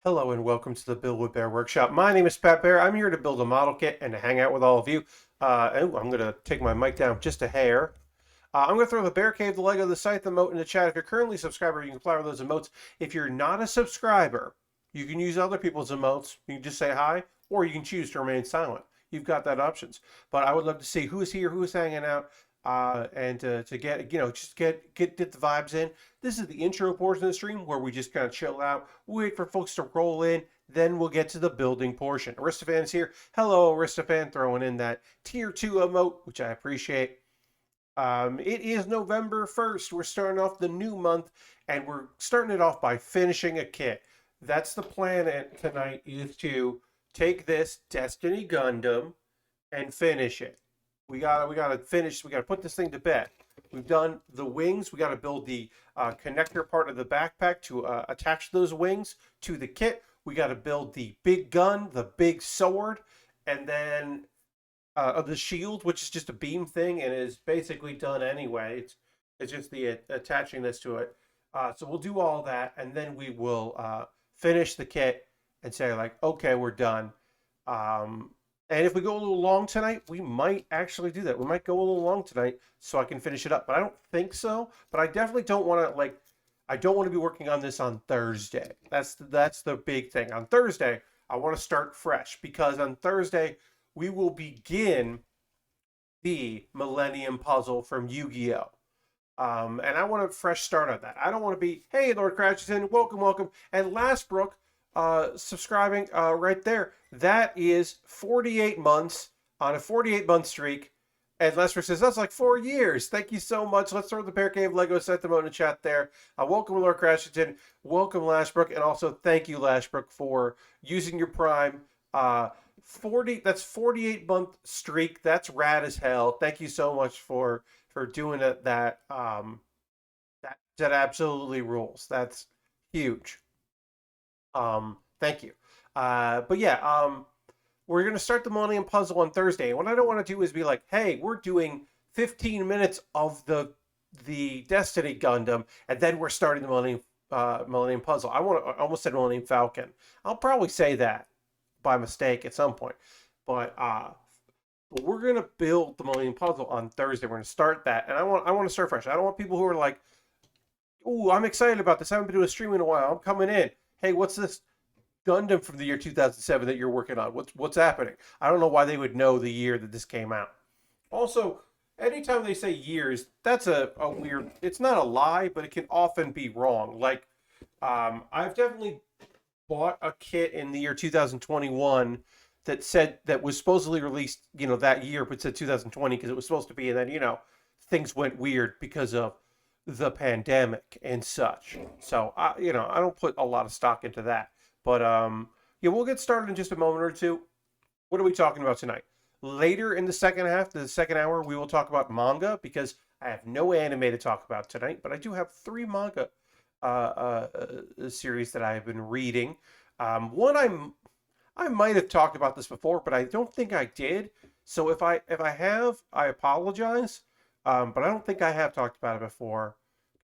Hello and welcome to the Build With Baer Workshop. My name is Pat Bear. I'm here to build a model kit and to hang out with all of you. I'm going to take my mic down just a hair. I'm going to throw the Bear Cave, the Lego, the site, the emote in the chat. If you're currently a subscriber, you can apply with those emotes. If you're not a subscriber, you can use other people's emotes. You can just say hi, or you can choose to remain silent. You've got that options. But I would love to see who's here, who's hanging out, and to get, just get the vibes in. This is the intro portion of the stream where we just kind of chill out, wait for folks to roll in, then we'll get to the building portion. Aristofan's here. Hello, Aristofan, throwing in that tier 2 emote, which I appreciate. It is November 1st. We're starting off the new month, and we're starting it off by finishing a kit. That's the plan tonight, is to take this Destiny Gundam and finish it. We gotta finish. We gotta put this thing to bed. We've done the wings. We gotta build the connector part of the backpack to attach those wings to the kit. We gotta build the big gun, the big sword, and then the shield, which is just a beam thing and is basically done anyway. It's just the attaching this to it. So we'll do all that, and then we will finish the kit and say like, okay, we're done. And if we go a little long tonight, we might actually do that. We might go a little long tonight so I can finish it up. But I don't think so. But I definitely don't want to I don't want to be working on this on Thursday. That's the big thing. On Thursday, I want to start fresh because on Thursday we will begin the Millennium Puzzle from Yu-Gi-Oh! And I want a fresh start on that. I don't want to be, hey, Lord Cratchington, welcome, welcome. And Lastbrook, subscribing right there. That is 48 months on a 48-month streak. And Lester says, that's like 4 years. Thank you so much. Let's throw the Bear Cave Lego set them out in the chat there. Welcome, Lord Crashington. Welcome, Lashbrook. And also thank you, Lashbrook, for using your Prime. that's 48-month streak. That's rad as hell. Thank you so much for doing it. That absolutely rules. That's huge. Thank you. But yeah, we're going to start the Millennium Puzzle on Thursday. What I don't want to do is be like, hey, we're doing 15 minutes of the Destiny Gundam, and then we're starting the Millennium Puzzle. I almost said Millennium Falcon. I'll probably say that by mistake at some point. But we're going to build the Millennium Puzzle on Thursday. We're going to start that, and I want to start fresh. I don't want people who are like, ooh, I'm excited about this. I haven't been doing a stream in a while. I'm coming in. Hey, what's this Gundam from the year 2007 that you're working on? What's happening? I don't know why they would know the year that this came out. Also, anytime they say years, that's a weird, it's not a lie, but it can often be wrong. Like, I've definitely bought a kit in the year 2021 that was supposedly released, that year, but said 2020 because it was supposed to be, and then, things went weird because of the pandemic and such. So I don't put a lot of stock into that. But yeah, we'll get started in just a moment or two. What are we talking about tonight? Later in the second half, the second hour, we will talk about manga because I have no anime to talk about tonight, but I do have 3 manga series that I have been reading. One I might have talked about this before, but I don't think I did. So if I have, I apologize. But I don't think I have talked about it before.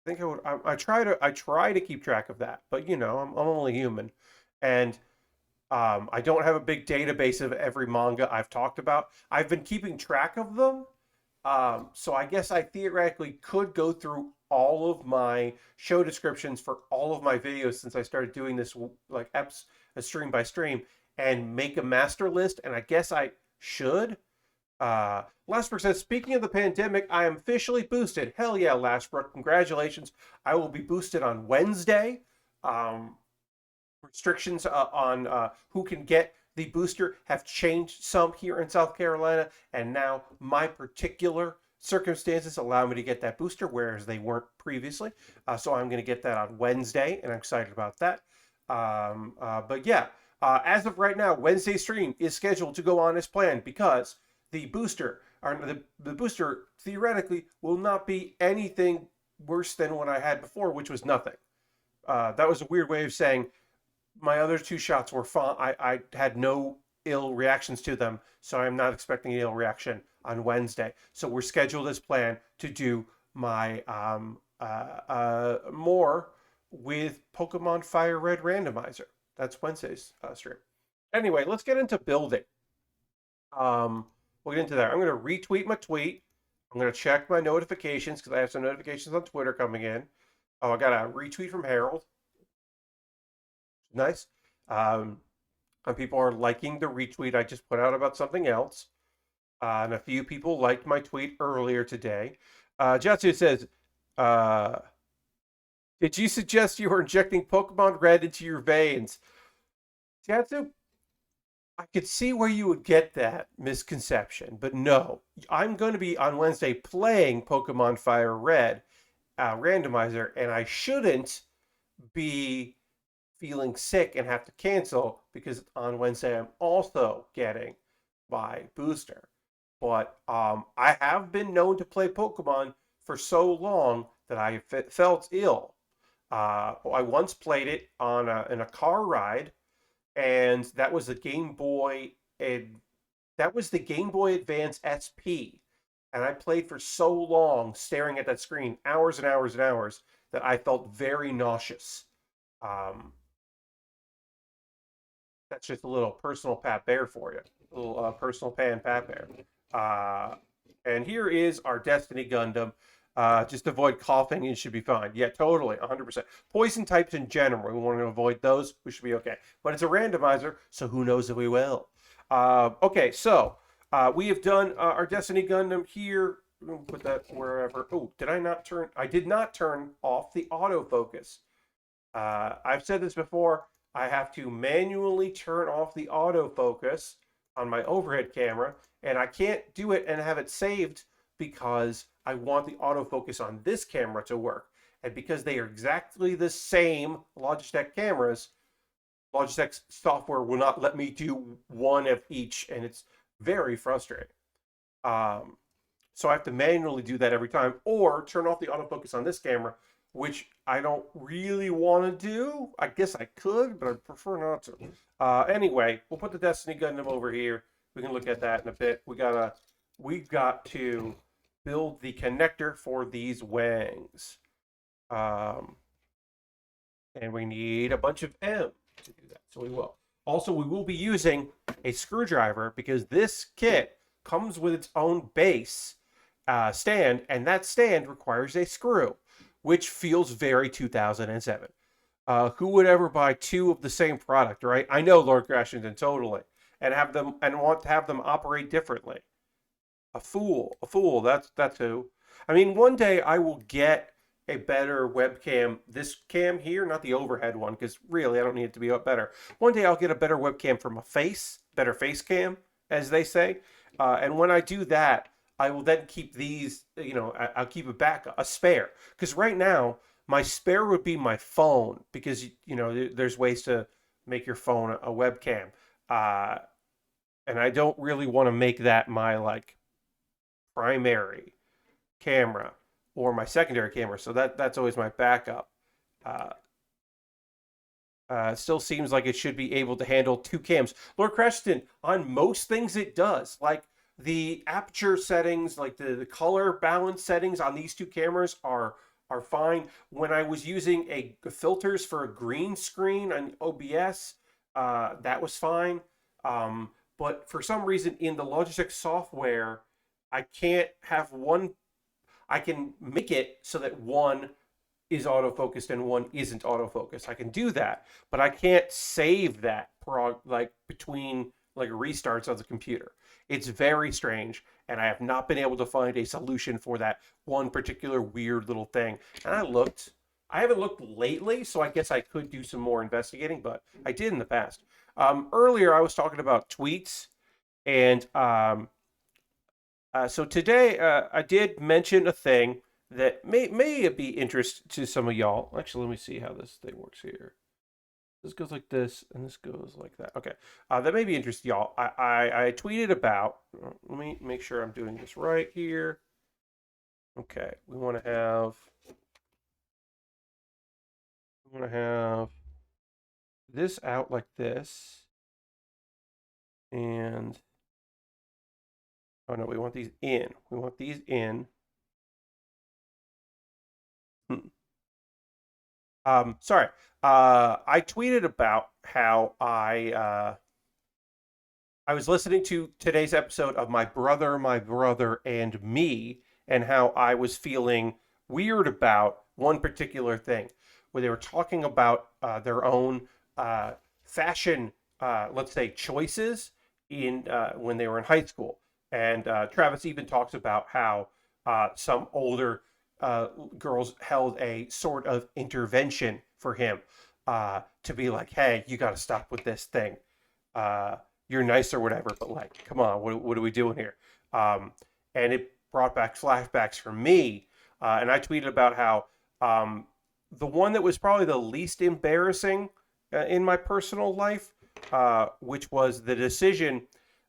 I think I would. I try to keep track of that, but I'm only human, and I don't have a big database of every manga I've talked about. I've been keeping track of them, so I guess I theoretically could go through all of my show descriptions for all of my videos since I started doing this like stream by stream and make a master list, and I guess I should. Lashbrook says, speaking of the pandemic, I am officially boosted. Hell yeah, Lashbrook. Congratulations. I will be boosted on Wednesday. Restrictions on who can get the booster have changed some here in South Carolina, and now my particular circumstances allow me to get that booster, whereas they weren't previously. So I'm going to get that on Wednesday, and I'm excited about that. But yeah, as of right now, Wednesday's stream is scheduled to go on as planned because the booster theoretically will not be anything worse than what I had before, which was nothing. That was a weird way of saying my other 2 shots were fine. I had no ill reactions to them, so I'm not expecting an ill reaction on Wednesday. So we're scheduled as planned to do my more with Pokemon Fire Red Randomizer. That's Wednesday's stream. Anyway, let's get into building. We'll get into that. I'm going to retweet my tweet. I'm going to check my notifications because I have some notifications on Twitter coming in. Oh, I got a retweet from Harold. Nice. And people are liking the retweet I just put out about something else. And a few people liked my tweet earlier today. Jatsu says, uh, did you suggest you were injecting Pokemon Red into your veins? Jatsu, I could see where you would get that misconception, but no. I'm going to be on Wednesday playing Pokemon Fire Red randomizer, and I shouldn't be feeling sick and have to cancel because on Wednesday I'm also getting my booster. But I have been known to play Pokemon for so long that I felt ill. I once played it on in a car ride, and that was the Game Boy. And that was the Game Boy Advance SP, and I played for so long, staring at that screen, hours and hours and hours, that I felt very nauseous. Um, that's just a little personal Pat Bear for you, a little personal pan Pat Bear. Uh, and here is our Destiny Gundam. Just avoid coughing, you should be fine. Yeah, totally, 100%. Poison types in general, we want to avoid those. We should be okay. But it's a randomizer, so who knows if we will. Okay, so we have done our Destiny Gundam here. Put that wherever. Oh, did I not turn? I did not turn off the autofocus. I've said this before. I have to manually turn off the autofocus on my overhead camera, and I can't do it and have it saved because I want the autofocus on this camera to work. And because they are exactly the same Logitech cameras, Logitech software will not let me do one of each, and it's very frustrating. Um, so I have to manually do that every time, or turn off the autofocus on this camera, which I don't really want to do. I guess I could, but I prefer not to. Anyway, we'll put the Destiny Gundam over here. We can look at that in a bit. We've got to build the connector for these wangs. Um, and we need a bunch of M to do that, so we will. Also, we will be using a screwdriver because this kit comes with its own base stand, and that stand requires a screw, which feels very 2007. Who would ever buy two of the same product, right? I know, Lord Crashington, totally, and have them and want to have them operate differently. A fool, a fool. That's who. I mean, one day I will get a better webcam. This cam here, not the overhead one, because really I don't need it to be better. One day I'll get a better webcam for my face, better face cam, as they say. And when I do that, I will then keep these. I'll keep it back a spare. Because right now my spare would be my phone, because there's ways to make your phone a webcam. Uh, and I don't really want to make that my primary camera or my secondary camera. So that's always my backup. Uh, Still seems like it should be able to handle two cams. Lord Creston, on most things it does. Like the aperture settings, like the color balance settings on these two cameras are fine. When I was using filters for a green screen on OBS, that was fine. But for some reason in the Logitech software, I can't have one. I can make it so that one is autofocused and one isn't autofocused. I can do that, but I can't save that between restarts of the computer. It's very strange, and I have not been able to find a solution for that one particular weird little thing. And I haven't looked lately, so I guess I could do some more investigating, but I did in the past. Earlier, I was talking about tweets, and so today I did mention a thing that may be interest to some of y'all. Actually, let me see how this thing works here. This goes like this, and this goes like that. Okay, that may be interest to y'all. I tweeted about. Let me make sure I'm doing this right here. Okay, we want to have this out like this, and oh no, we want these in. We want these in. Sorry. I tweeted about how I was listening to today's episode of My Brother, and Me, and how I was feeling weird about one particular thing, where they were talking about their own fashion, let's say, choices in when they were in high school. And Travis even talks about how some older girls held a sort of intervention for him to be like, hey, you got to stop with this thing. Uh, you're nice or whatever, but like, come on, what are we doing here? And it brought back flashbacks for me. And I tweeted about how the one that was probably the least embarrassing in my personal life, which was the decision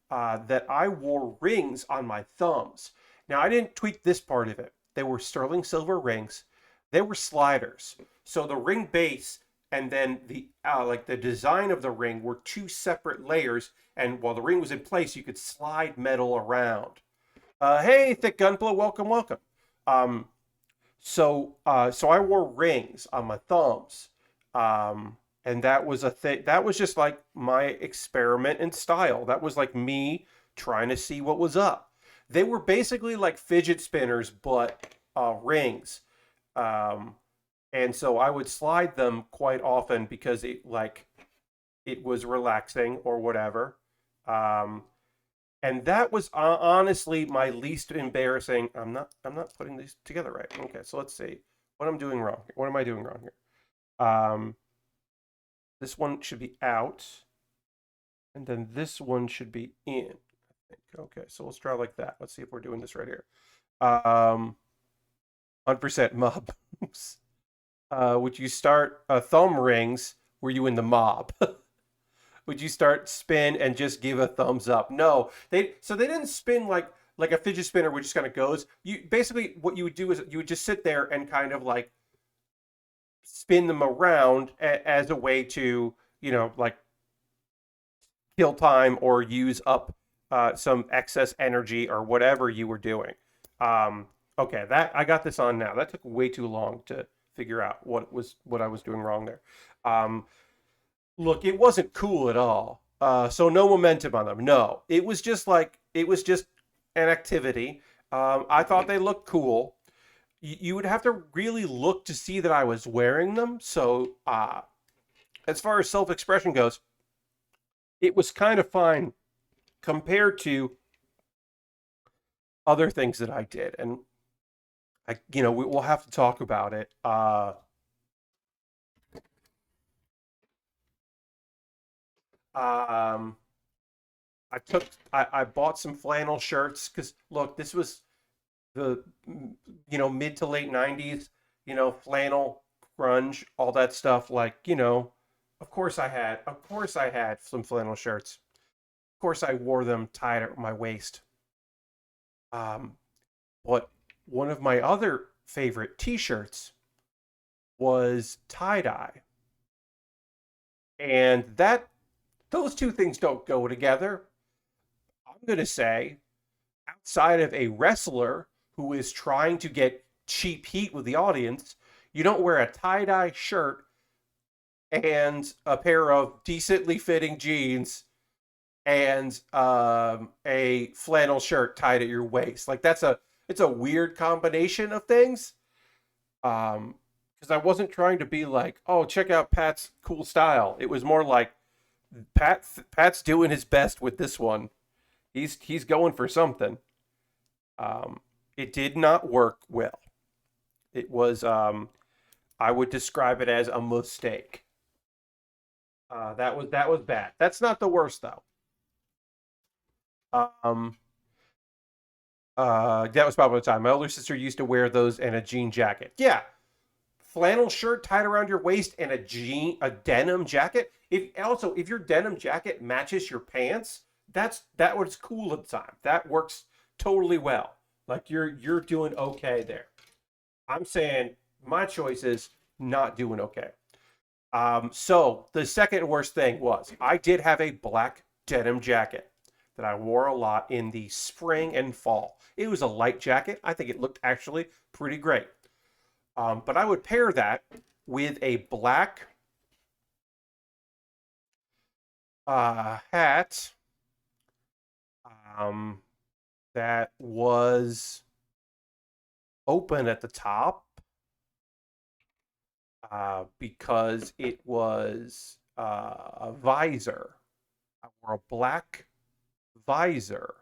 that I wore rings on my thumbs. Now, I didn't tweet this part of it. They were sterling silver rings. They were sliders. So the ring base and then the like the design of the ring were two separate layers. And while the ring was in place, you could slide metal around. Hey, Thick Gunpla, welcome, welcome. Um, so I wore rings on my thumbs, and that was a thing. That was just like my experiment in style. That was like me trying to see what was up. They were basically like fidget spinners, but rings. Um, and so I would slide them quite often because it was relaxing or whatever. Um, and that was honestly my least embarrassing. I'm not putting these together right. Okay, so let's see what I'm doing wrong. What am I doing wrong here? This one should be out, and then this one should be in. I think. Okay, so let's try like that. Let's see if we're doing this right here. 100% mob. Would you start thumb rings? Were you in the mob? Would you start spin and just give a thumbs up? No, they didn't spin like a fidget spinner, which just kind of goes. You basically what you would do is you would just sit there and kind of like spin them around as a way to like kill time or use up some excess energy or whatever you were doing. Um, okay, that I got this on now. That took way too long to figure out what I was doing wrong there. Um, Look, it wasn't cool at all. So no momentum on them. No, it was just an activity. I thought they looked cool. You would have to really look to see that I was wearing them. So as far as self-expression goes, it was kind of fine compared to other things that I did, and we'll have to talk about it. Um, I bought some flannel shirts because look, this was the mid to late 90s, flannel, grunge, all that stuff. Like, of course I had some flannel shirts. Of course I wore them tied at my waist. Um, but one of my other favorite t-shirts was tie-dye. And that those two things don't go together. I'm going to say outside of a wrestler who is trying to get cheap heat with the audience, you don't wear a tie-dye shirt and a pair of decently fitting jeans and a flannel shirt tied at your waist. Like it's a weird combination of things. Because I wasn't trying to be like, oh, check out Pat's cool style. It was more like Pat's doing his best with this one. He's going for something. It did not work well. It was I would describe it as a mistake. That was bad. That's not the worst though. Um, that was probably the time. My older sister used to wear those and a jean jacket. Yeah, flannel shirt tied around your waist and a denim jacket. If your denim jacket matches your pants, that was cool at the time. That works totally well. Like you're doing okay there. I'm saying my choice is not doing okay. So the second worst thing was I did have a black denim jacket that I wore a lot in the spring and fall. It was a light jacket. I think it looked actually pretty great. But I would pair that with a black hat um, that was open at the top because it was a visor. I wore a black visor,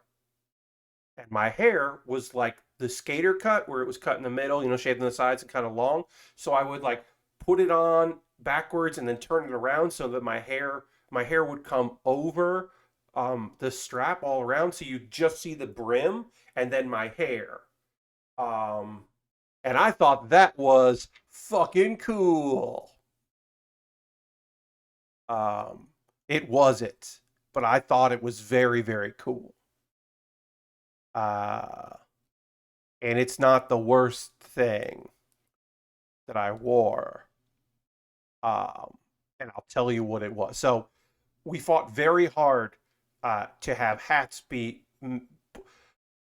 and my hair was like the skater cut, where it was cut in the middle, shaved on the sides and kind of long. So I would like put it on backwards and then turn it around so that my hair would come over the strap all around, so you just see the brim and then my hair. Um, and I thought that was fucking cool. Um, it wasn't, but I thought it was very, very cool. Uh, and it's not the worst thing that I wore. Um, and I'll tell you what it was. So we fought very hard to have hats be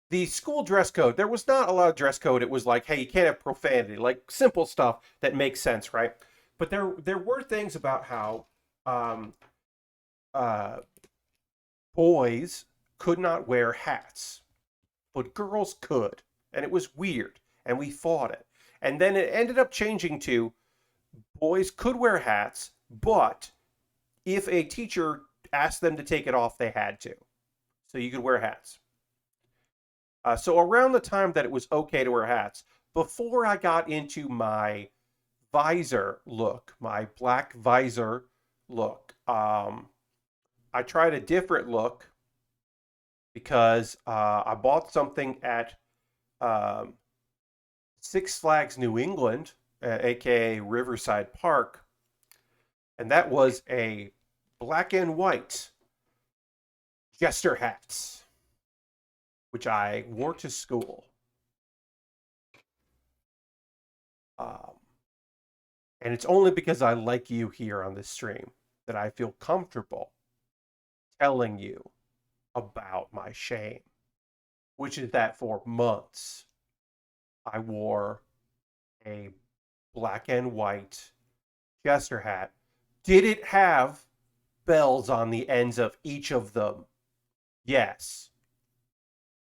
the school dress code. There was not a lot of dress code. It was like, hey, you can't have profanity, like simple stuff that makes sense, right? But there were things about how um, uh, boys could not wear hats, but girls could, and it was weird, and we fought it. And then it ended up changing to boys could wear hats, but if a teacher asked them to take it off, they had to. So you could wear hats. So around the time that it was okay to wear hats, before I got into my visor look, my black visor look, I tried a different look because I bought something at um, Six Flags New England, aka Riverside Park, and that was a black and white jester hat, which I wore to school. Um, and it's only because I like you here on this stream that I feel comfortable telling you about my shame, which is that for months I wore a black and white jester hat. Did it have bells on the ends of each of them? Yes.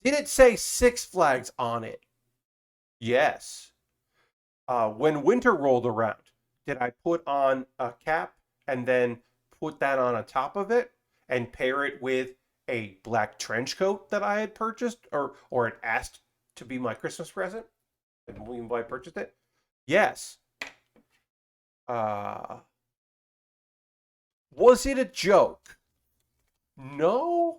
Did it say Six Flags on it? Yes. When winter rolled around, did I put on a cap and then put that on top of it and pair it with a black trench coat that I had purchased or had asked to be my Christmas present? And when I purchased it? Yes. Uh, was it a joke? No.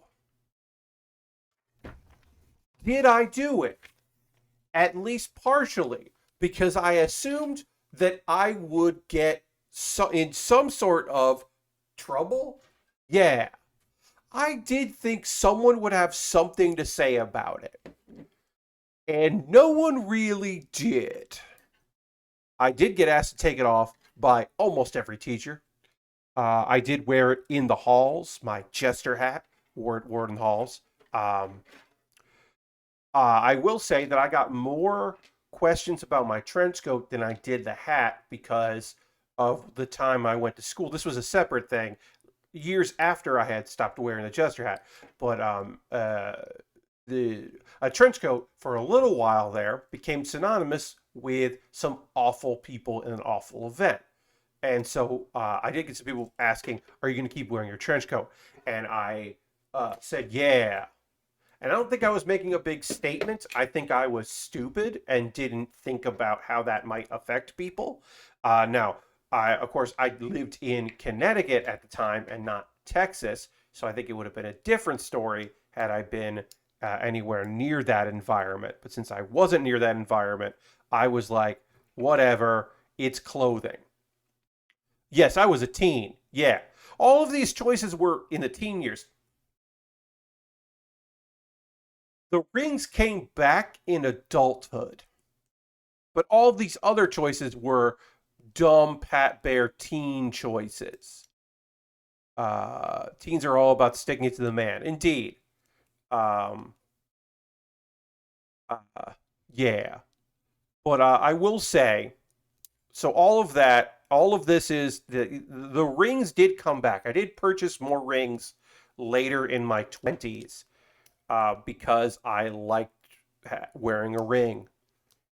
Did I do it? At least partially, because I assumed that I would get in some sort of trouble. Yeah, I did think someone would have something to say about it. And no one really did. I did get asked to take it off by almost every teacher. I did wear it in the halls, my jester hat, wore it in halls. Um, I will say that I got more questions about my trench coat than I did the hat because of the time I went to school. This was a separate thing years after I had stopped wearing the jester hat. But the a trench coat for a little while there became synonymous with some awful people in an awful event. And so I did get some people asking, "Are you going to keep wearing your trench coat?" And I said, "Yeah." And I don't think I was making a big statement. I think I was stupid and didn't think about how that might affect people. Now, of course, I lived in Connecticut at the time and not Texas, so I think it would have been a different story had I been anywhere near that environment. But since I wasn't near that environment, I was like, whatever, it's clothing. Yes, I was a teen. Yeah. All of these choices were in the teen years. The rings came back in adulthood, but all these other choices were dumb Pat Bear teen choices. Teens are all about sticking it to the man. Indeed. Um, uh, yeah. But I will say So all of that, all of this is the rings did come back. I did purchase more rings later in my 20s because I liked wearing a ring,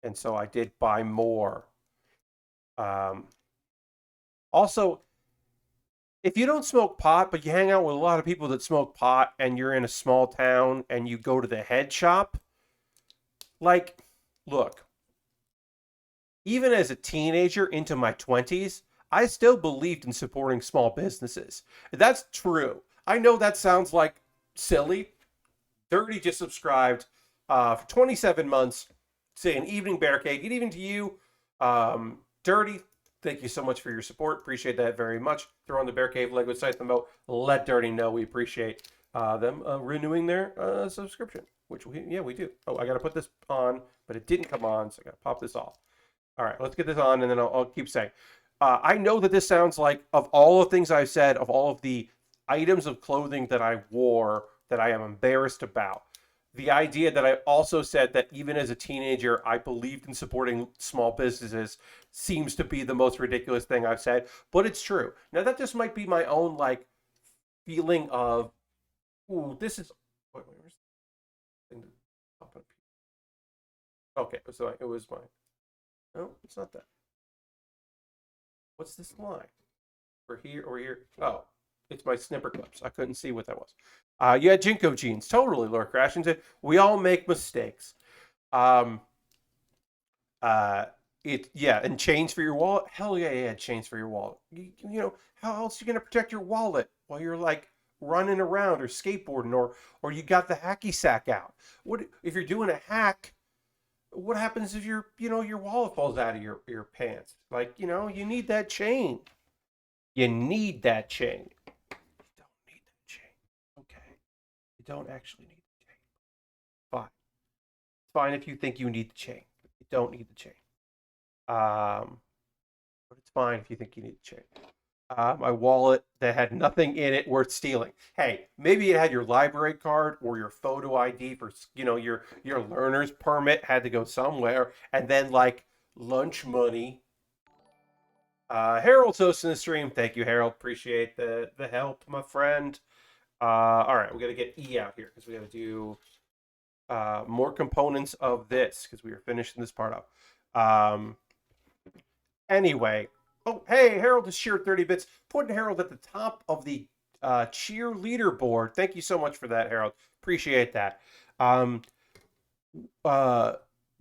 and so I did buy more. Um, Also, if you don't smoke pot, but you hang out with a lot of people that smoke pot, and you're in a small town and you go to the head shop, like, look, even as a teenager into my 20s, I still believed in supporting small businesses. That's true. I know that sounds like silly. Dirty just subscribed for 27 months, saying evening barricade. Good evening to you. Dirty, thank you so much for your support. Appreciate that very much. Throw on the Bear Cave Lego site the moat. Let Dirty know we appreciate them renewing their subscription, which we do. Oh, I got to put this on, but it didn't come on, so I got to pop this off. All right, let's get this on, and then I'll keep saying. I know that this sounds like, of all the things I've said, of all of the items of clothing that I wore that I am embarrassed about, the idea that I also said that even as a teenager, I believed in supporting small businesses seems to be the most ridiculous thing I've said, but it's true. Now, that just might be my own, like, feeling of, ooh, this is. Where's the thing to pop up here? Okay, so it was mine. No, it's not that. What's this line? Or here or here? Oh, it's my snipper clips. I couldn't see what that was. Yeah, Jinko jeans. Totally, Lord Crashington. We all make mistakes. Um, and chains for your wallet. Hell yeah, yeah, chains for your wallet. You know, how else are you gonna protect your wallet while you're like running around or skateboarding or you got the hacky sack out? What if you're doing a hack? What happens if your wallet falls out of your pants? Like, you need that chain. You need that chain. You don't need that chain. Okay. You don't actually need the chain. Fine. It's fine if you think you need the chain. You don't need the chain. But it's fine if you think you need the chain. My wallet that had nothing in it worth stealing. Hey, maybe it had your library card or your photo ID for your learner's permit had to go somewhere, and then like lunch money. Harold's hosting the stream. Thank you, Harold. Appreciate the help, my friend. All right, we got to get E out here because we got to do more components of this because we are finishing this part up. Anyway, oh, hey, Harold is sheer 30 bits. Putting Harold at the top of the cheer leaderboard. Thank you so much for that, Harold. Appreciate that.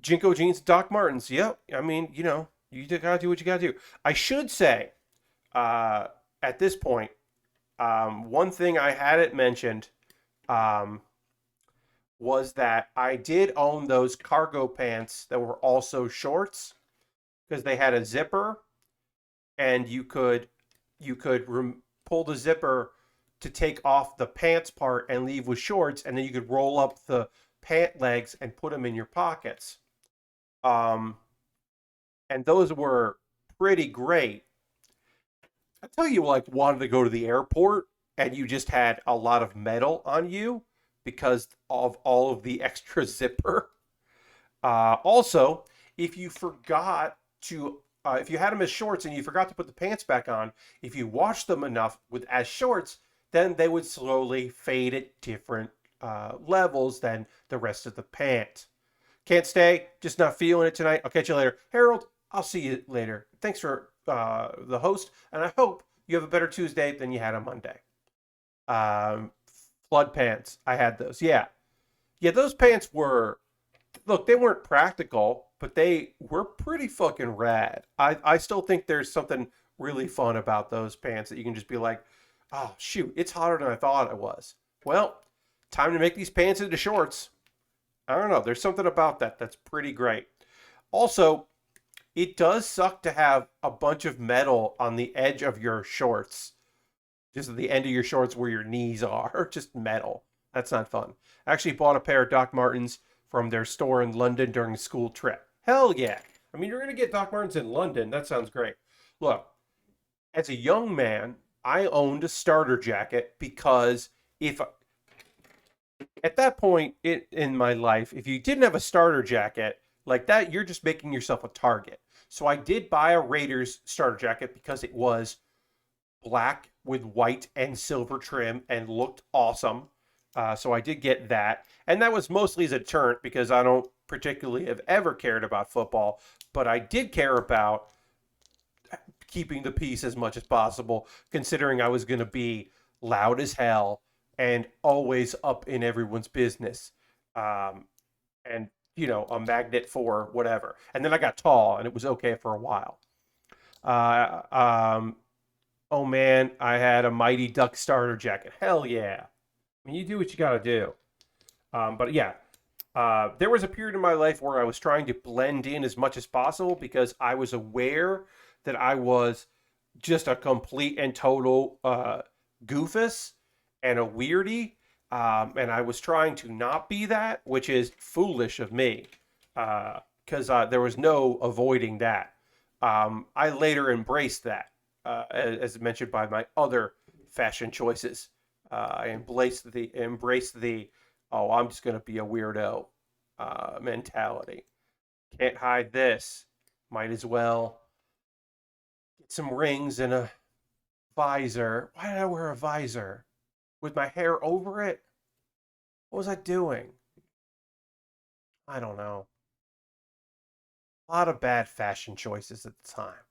Jinko Jeans, Doc Martens. Yep. I mean, you gotta do what you gotta do. I should say, at this point, one thing I hadn't mentioned was that I did own those cargo pants that were also shorts because they had a zipper, and you could pull the zipper to take off the pants part and leave with shorts, and then you could roll up the pant legs and put them in your pockets. And those were pretty great. I tell you, like, wanted to go to the airport and you just had a lot of metal on you because of all of the extra zipper. Also, if you forgot to, if you had them as shorts and you forgot to put the pants back on, if you washed them enough as shorts, then they would slowly fade at different levels than the rest of the pant. Can't stay, just not feeling it tonight. I'll catch you later. Harold, I'll see you later. Thanks for the host, and I hope you have a better Tuesday than you had on Monday. Flood pants, I had those. Yeah, those pants were, look, they weren't practical, but they were pretty fucking rad. I still think there's something really fun about those pants that you can just be like, oh, shoot, it's hotter than I thought it was. Well, time to make these pants into shorts. I don't know. There's something about that that's pretty great. Also, it does suck to have a bunch of metal on the edge of your shorts. Just at the end of your shorts where your knees are. Just metal. That's not fun. I actually bought a pair of Doc Martens from their store in London during a school trip. Hell yeah. I mean, you're going to get Doc Martens in London. That sounds great. Look, as a young man, I owned a starter jacket because if at that point in my life, if you didn't have a starter jacket like that, you're just making yourself a target. So I did buy a Raiders starter jacket because it was black with white and silver trim and looked awesome. So I did get that. And that was mostly as a deterrent because I don't particularly have ever cared about football, but I did care about keeping the peace as much as possible, considering I was going to be loud as hell and always up in everyone's business. Um, and, a magnet for whatever. And then I got tall and it was okay for a while. Uh, um, oh man, I had a Mighty Duck starter jacket. Hell yeah. I mean, you do what you got to do. But yeah, there was a period in my life where I was trying to blend in as much as possible because I was aware that I was just a complete and total goofus and a weirdie. And I was trying to not be that, which is foolish of me because there was no avoiding that. I later embraced that, as mentioned by my other fashion choices. I embraced the oh, I'm just gonna be a weirdo mentality. Can't hide this. Might as well get some rings and a visor. Why did I wear a visor? With my hair over it? What was I doing? I don't know. A lot of bad fashion choices at the time.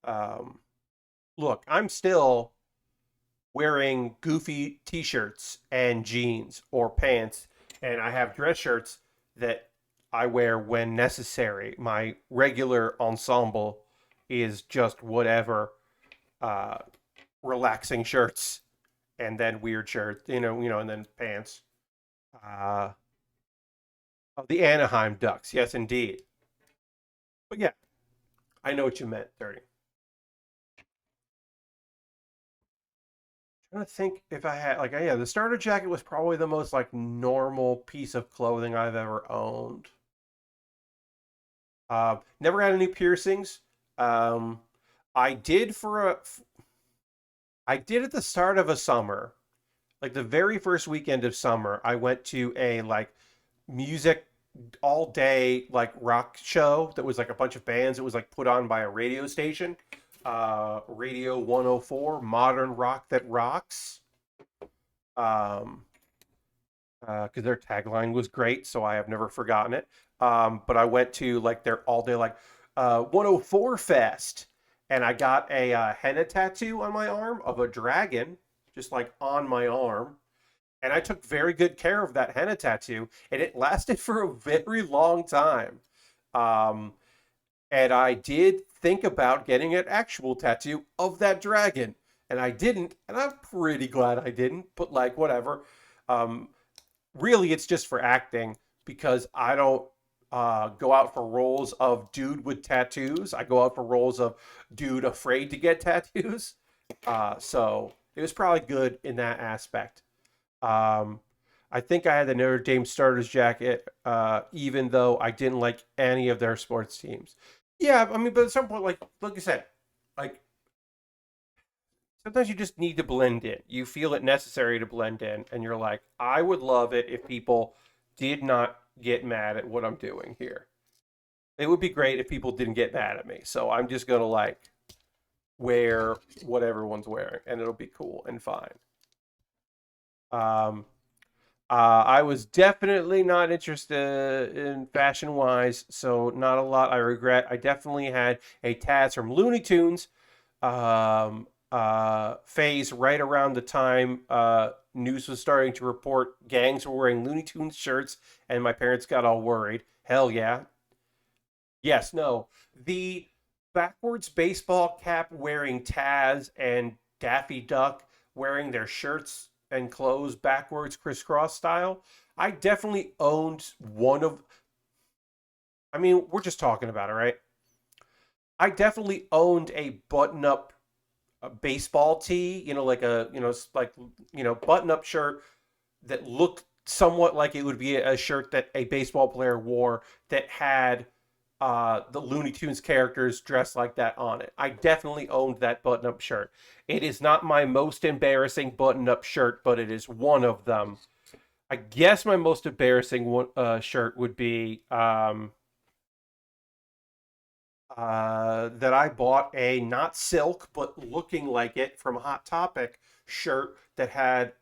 Um, Look, I'm still wearing goofy t-shirts and jeans or pants, and I have dress shirts that I wear when necessary. My regular ensemble is just whatever uh, relaxing shirts and then weird shirts, and then pants. Uh, oh, the Anaheim Ducks, yes, indeed. But yeah, I know what you meant, 30. Trying to think if I had like yeah, the starter jacket was probably the most like normal piece of clothing I've ever owned. Never had any piercings. Um, I did I did at the start of a summer, like the very first weekend of summer. I went to a like music all day like rock show that was like a bunch of bands. It was like put on by a radio station, Radio 104, modern rock that rocks. Um, because their tagline was great, so I have never forgotten it. But I went to like their all day like 104 Fest, and I got a henna tattoo on my arm of a dragon, just like on my arm. And I took very good care of that henna tattoo, and it lasted for a very long time. Um, and I did think about getting an actual tattoo of that dragon, and I didn't, and I'm pretty glad I didn't. But like whatever. Um, Really it's just for acting because I don't go out for roles of dude with tattoos. I go out for roles of dude afraid to get tattoos. So it was probably good in that aspect. Um, I think I had the Notre Dame starters jacket, even though I didn't like any of their sports teams. Yeah, I mean, but at some point, like I said, like sometimes you just need to blend in. You feel it necessary to blend in, and you're like, I would love it if people did not get mad at what I'm doing here. It would be great if people didn't get mad at me. So I'm just gonna like wear what everyone's wearing, and it'll be cool and fine. Um, I was definitely not interested in fashion wise, so not a lot I regret. I definitely had a Taz from Looney Tunes phase right around the time news was starting to report gangs were wearing Looney Tunes shirts, and my parents got all worried. Hell yeah. Yes, no. The backwards baseball cap wearing Taz and Daffy Duck wearing their shirts and clothes backwards crisscross style. I definitely owned one of I mean, we're just talking about it, right? I definitely owned a button-up baseball tee, like a, like, button-up shirt that looked somewhat like it would be a shirt that a baseball player wore that had the Looney Tunes characters dressed like that on it. I definitely owned that button up shirt. It is not my most embarrassing button up shirt, but it is one of them. I guess my most embarrassing shirt would be that I bought a not silk but looking like it from Hot Topic shirt that had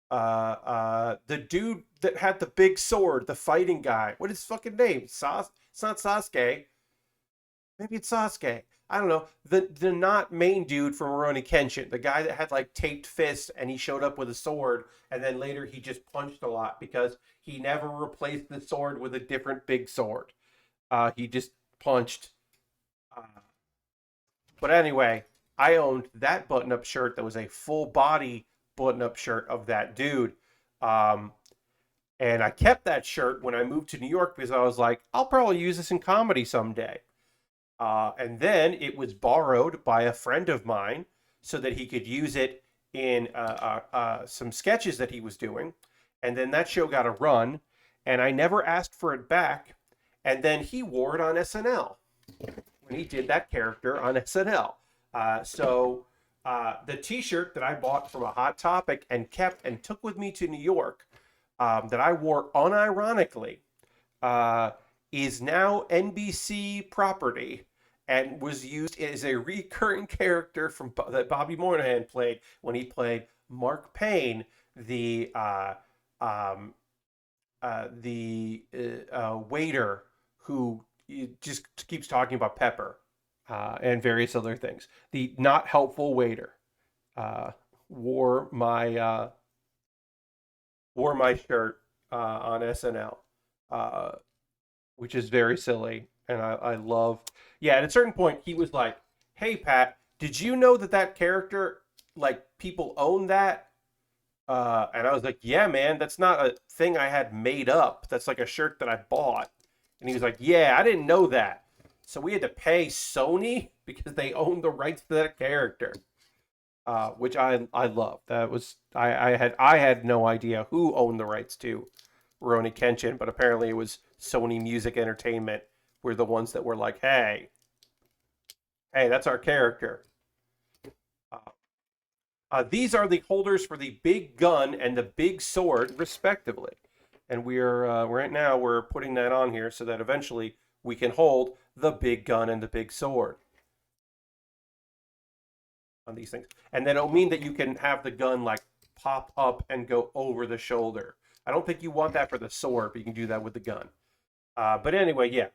the dude that had the big sword, the fighting guy. What is his fucking name? It's not Sasuke. Maybe it's Sasuke. I don't know. The not main dude from Rurouni Kenshin, the guy that had like taped fists and he showed up with a sword and then later he just punched a lot because he never replaced the sword with a different big sword. He just punched. Uh, but anyway, I owned that button-up shirt that was a full body button-up shirt of that dude. Um, and I kept that shirt when I moved to New York because I was like, I'll probably use this in comedy someday. And then it was borrowed by a friend of mine so that he could use it in some sketches that he was doing. And then that show got a run, and I never asked for it back. And then he wore it on SNL when he did that character on SNL. The T-shirt that I bought from a Hot Topic and kept and took with me to New York, that I wore unironically, uh, is now NBC property and was used as a recurring character from that Bobby Moynihan played when he played Mark Payne, um, the waiter who just keeps talking about pepper and various other things. The not helpful waiter uh, wore my uh, wore my shirt on SNL, uh, which is very silly, and I love. Yeah, at a certain point, he was like, "Hey, Pat, did you know that that character, like, people own that?" And I was like, "Yeah, man, that's not a thing I had made up. That's like a shirt that I bought." And he was like, "Yeah, I didn't know that." So we had to pay Sony because they owned the rights to that character, which I love. That was I had no idea who owned the rights to Rurouni Kenshin, but apparently it was Sony Music Entertainment were the ones that were like, hey, that's our character. Uh, these are the holders for the big gun and the big sword, respectively. And right now we're putting that on here so that eventually we can hold the big gun and the big sword on these things. And then it'll mean that you can have the gun like pop up and go over the shoulder. I don't think you want that for the sword, but you can do that with the gun. But anyway, yeah.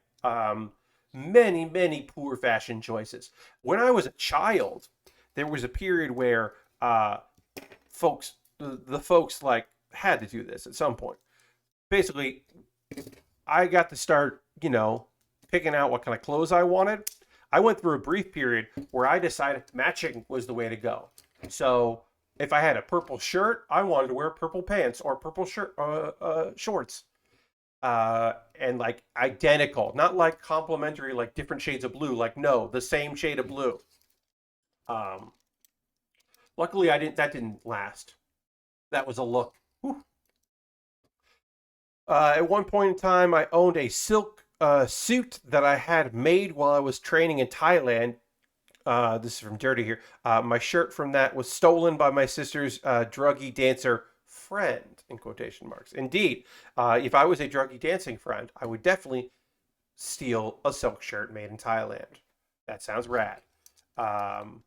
Many poor fashion choices. When I was a child, there was a period where the folks like had to do this at some point. Basically, I got to start, picking out what kind of clothes I wanted. I went through a brief period where I decided matching was the way to go. So if I had a purple shirt, I wanted to wear purple pants or purple shorts. And like identical, not like complementary, like different shades of blue. Like no, the same shade of blue. Um, Luckily, I didn't. That didn't last. That was a look. Whew. At one point in time, I owned a silk suit that I had made while I was training in Thailand. This is from Dirty here. My shirt from that was stolen by my sister's druggy dancer friend, in quotation marks. Indeed, if I was a druggy dancing friend, I would definitely steal a silk shirt made in Thailand. That sounds rad. Um,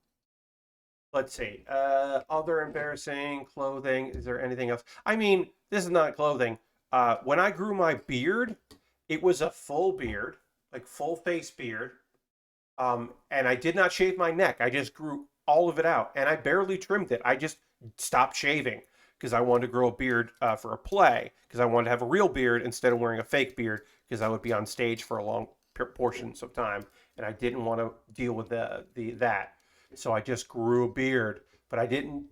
let's see. Other embarrassing clothing. Is there anything else? I mean, this is not clothing. When I grew my beard, it was a full beard, like full face beard. And I did not shave my neck. I just grew all of it out, and I barely trimmed it. I just stopped shaving because I wanted to grow a beard for a play, because I wanted to have a real beard instead of wearing a fake beard, because I would be on stage for a long portions of time, and I didn't want to deal with that. So I just grew a beard, but I didn't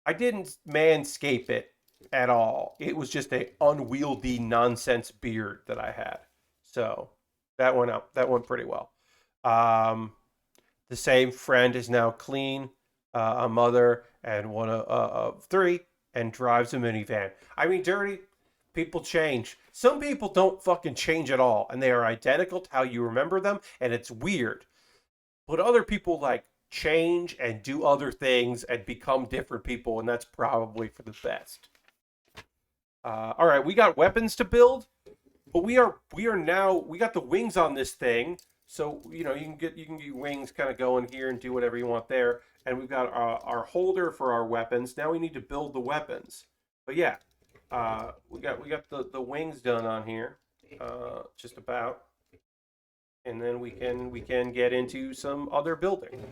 manscape it at all. It was just a unwieldy nonsense beard that I had. So that went out. That went pretty well. Um, the same friend is now clean, a mother, and one of three, and drives a minivan. I mean, Dirty, people change. Some people don't fucking change at all, and they are identical to how you remember them, and it's weird. But other people like change and do other things and become different people, and that's probably for the best. All right, we got weapons to build, but we got the wings on this thing. So you know you can get wings kind of going here and do whatever you want there. And we've got our holder for our weapons. Now we need to build the weapons. But yeah, we got the wings done on here, just about, and then we can get into some other building.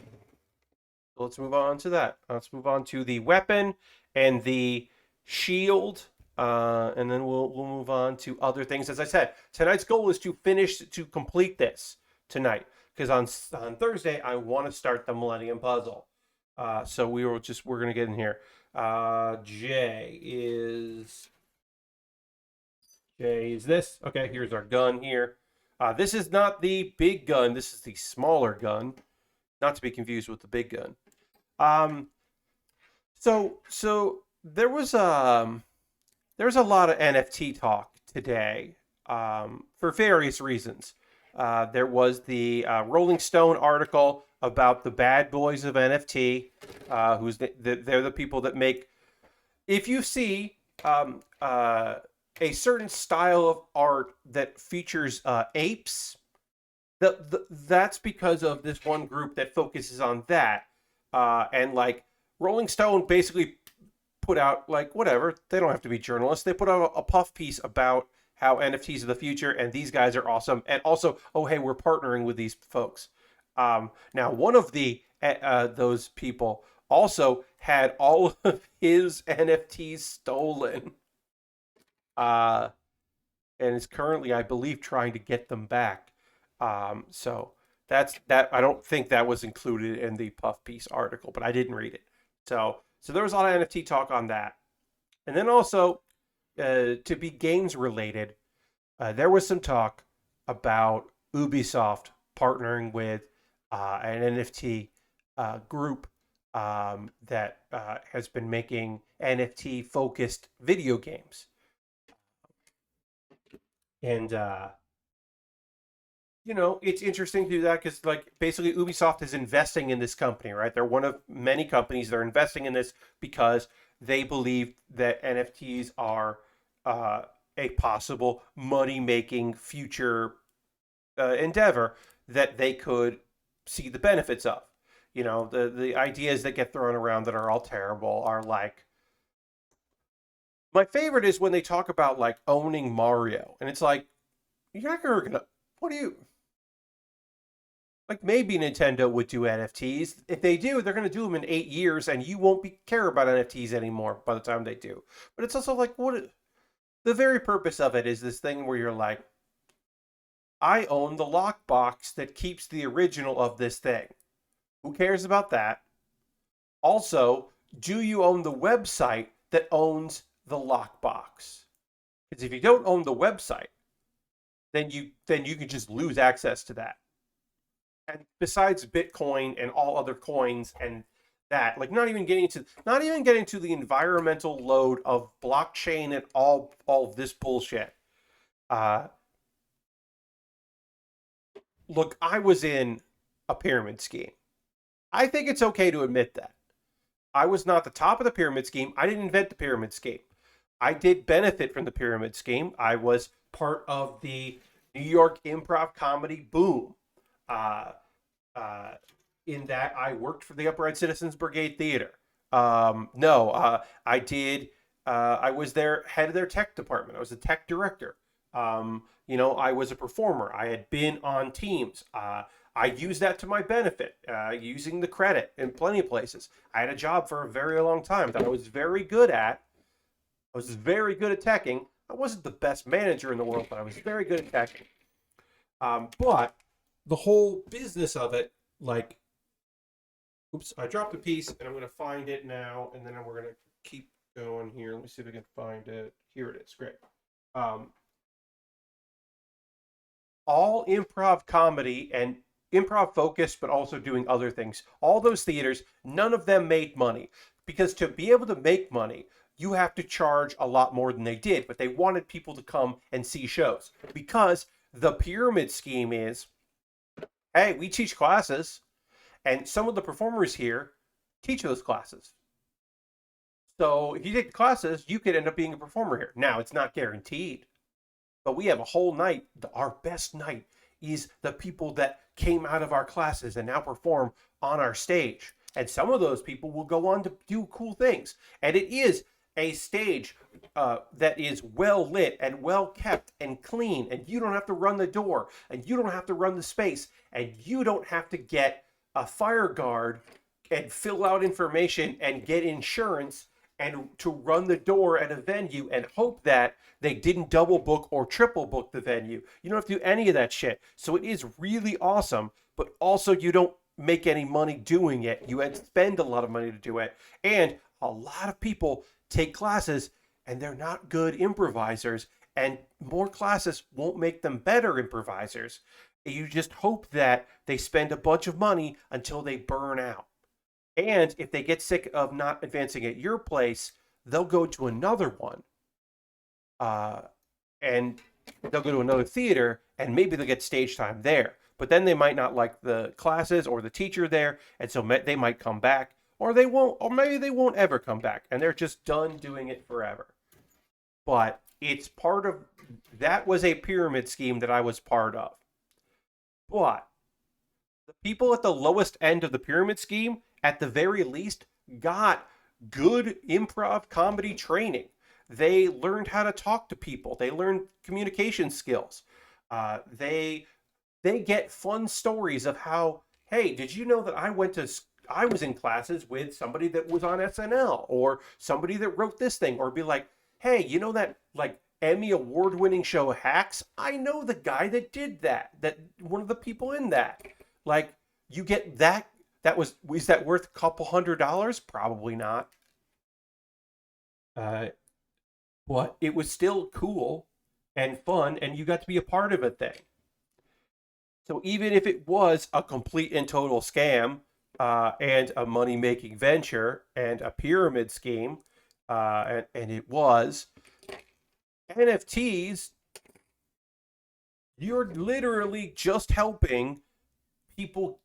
So let's move on to that. Let's move on to the weapon and the shield, and then we'll move on to other things. As I said, tonight's goal is to complete this tonight, because on Thursday I want to start the Millennium Puzzle. So we're gonna get in here. J is this. Okay, here's our gun here. This is not the big gun. This is the smaller gun, not to be confused with the big gun. Um, so there was a lot of NFT talk today, for various reasons. There was the Rolling Stone article about the bad boys of NFT, they're the people that make. If you see a certain style of art that features apes, that's because of this one group that focuses on that. And like Rolling Stone basically put out, like, whatever, they don't have to be journalists. They put out a puff piece about how NFTs are the future and these guys are awesome. And also, oh, hey, we're partnering with these folks. Now, one of those people also had all of his NFTs stolen. And is currently, I believe, trying to get them back. So that's that. I don't think that was included in the puff piece article, but I didn't read it. So there was a lot of NFT talk on that, and then also to be games related, there was some talk about Ubisoft partnering with an NFT group that has been making NFT focused video games, and it's interesting to do that because, like, basically Ubisoft is investing in this company, right? They're one of many companies that are investing in this because they believe that NFTs are a possible money-making future endeavor that they could see the benefits of. The ideas that get thrown around that are all terrible are like, my favorite is when they talk about like owning Mario, and it's like, you're not gonna, what do you, like, maybe Nintendo would do NFTs. If they do, they're going to do them in 8 years, and you won't care about NFTs anymore by the time they do. But it's also like, the very purpose of it is this thing where you're like, I own the lockbox that keeps the original of this thing. Who cares about that? Also, do you own the website that owns the lockbox? Because if you don't own the website, then you can just lose access to that. And besides Bitcoin and all other coins and that, like, not even getting to the environmental load of blockchain and all of this bullshit. Look, I was in a pyramid scheme. I think it's okay to admit that. I was not the top of the pyramid scheme. I didn't invent the pyramid scheme. I did benefit from the pyramid scheme. I was part of the New York improv comedy boom. In that I worked for the Upright Citizens Brigade Theater. I did. I was their head of their tech department. I was a tech director. I was a performer. I had been on teams. I used that to my benefit, using the credit in plenty of places. I had a job for a very long time that I was very good at. I was very good at teching. I wasn't the best manager in the world, but I was very good at teching. But the whole business of it, like, oops, I dropped a piece, and I'm going to find it now, and then we're going to keep going here. Let me see if I can find it. Here it is. Great. All improv comedy and improv focused, but also doing other things. All those theaters, none of them made money, because to be able to make money, you have to charge a lot more than they did. But they wanted people to come and see shows, because the pyramid scheme is, hey, we teach classes, and some of the performers here teach those classes. So if you take the classes, you could end up being a performer here. Now, it's not guaranteed, but we have a whole night. Our best night is the people that came out of our classes and now perform on our stage. And some of those people will go on to do cool things. And it is a stage that is well lit and well kept and clean, and you don't have to run the door, and you don't have to run the space, and you don't have to get a fire guard and fill out information and get insurance and to run the door at a venue and hope that they didn't double book or triple book the venue. You don't have to do any of that shit. So it is really awesome, but also you don't make any money doing it. You spend a lot of money to do it. And a lot of people take classes and they're not good improvisers, and more classes won't make them better improvisers. You just hope that they spend a bunch of money until they burn out. And if they get sick of not advancing at your place, they'll go to another one. And they'll go to another theater, and maybe they'll get stage time there. But then they might not like the classes or the teacher there, and so they might come back, or they won't, or maybe they won't ever come back, and they're just done doing it forever. But it's part of, that was a pyramid scheme that I was part of. But the people at the lowest end of the pyramid scheme, at the very least, got good improv comedy training. They learned how to talk to people. They learned communication skills. They get fun stories of how, hey, did you know that I was in classes with somebody that was on SNL, or somebody that wrote this thing, or be like, hey, you know that like Emmy award-winning show Hacks? I know the guy that did that one of the people in that. Like, you get that. Is that worth a couple $100? Probably not. But it was still cool and fun, and you got to be a part of a thing. So even if it was a complete and total scam, and a money-making venture and a pyramid scheme, and it was, NFTs, you're literally just helping people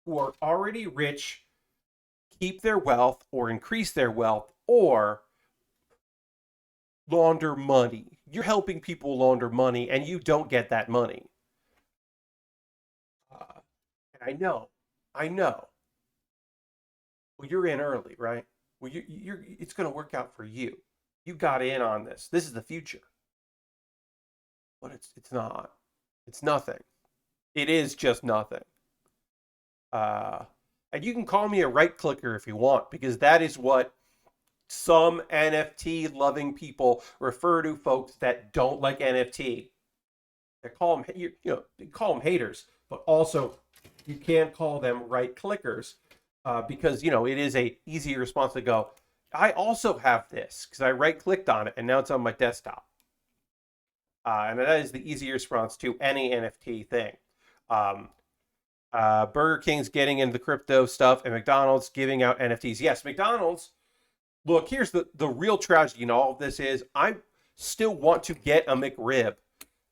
who are already rich keep their wealth or increase their wealth or launder money. You're helping people launder money, and you don't get that money. And I know. Well, you're in early, right? Well, you're it's going to work out for you. You got in on this. This is the future. But it's not. It's nothing. It is just nothing. And you can call me a right clicker if you want, because that is what some NFT loving people refer to folks that don't like NFT. They call them, they call them haters, but also you can't call them right clickers, because it is a easy response to go, I also have this because I right clicked on it and now it's on my desktop. And that is the easy response to any NFT thing. Burger King's getting into the crypto stuff, and McDonald's giving out NFTs. Yes, McDonald's. Look, here's the real tragedy in all of this is I still want to get a McRib,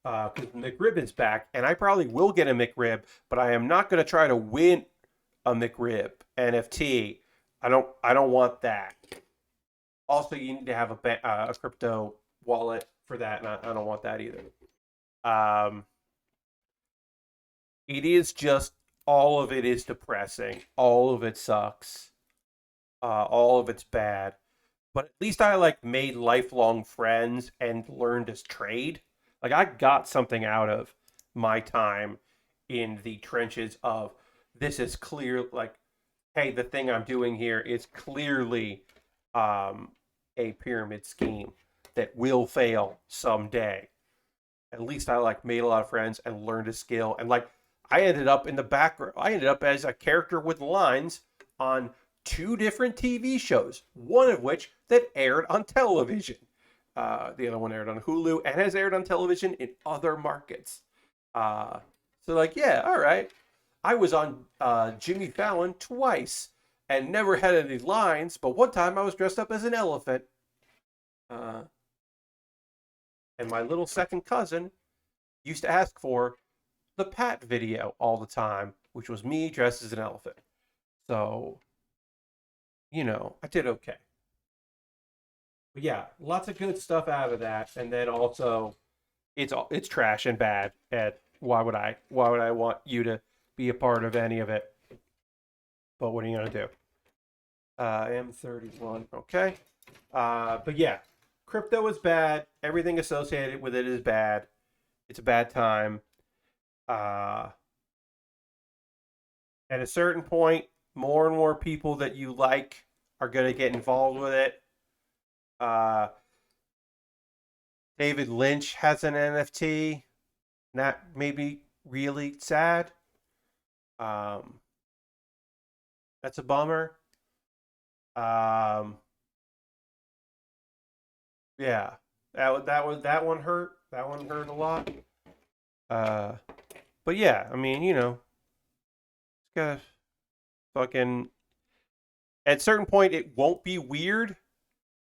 because McRib is back, and I probably will get a McRib, but I am not going to try to win a McRib NFT. I don't want that. Also, you need to have a crypto wallet for that, and I don't want that either. It is just, all of it is depressing. All of it sucks. All of it's bad. But at least I made lifelong friends and learned to trade. I got something out of my time in the trenches of, this is clear, hey, the thing I'm doing here is clearly a pyramid scheme that will fail someday. At least I made a lot of friends and learned a skill, and I ended up in the background. I ended up as a character with lines on 2 different TV shows, one of which that aired on television. The other one aired on Hulu and has aired on television in other markets. Yeah, all right. I was on Jimmy Fallon twice and never had any lines, but one time I was dressed up as an elephant. And my little second cousin used to ask for the Pat video all the time, which was me dressed as an elephant. So, I did okay. But yeah, lots of good stuff out of that, and then also it's trash and bad at why would I want you to be a part of any of it? But what are you gonna do? M31. Okay. But yeah, crypto is bad. Everything associated with it is bad. It's a bad time. Uh, at a certain point, more and more people that you like are going to get involved with it. Uh, David Lynch has an NFT. That may be really sad. Um, that's a bummer. Um, yeah, that one hurt. That one hurt a lot. Uh, but yeah, I mean, it's got fucking. At a certain point, it won't be weird,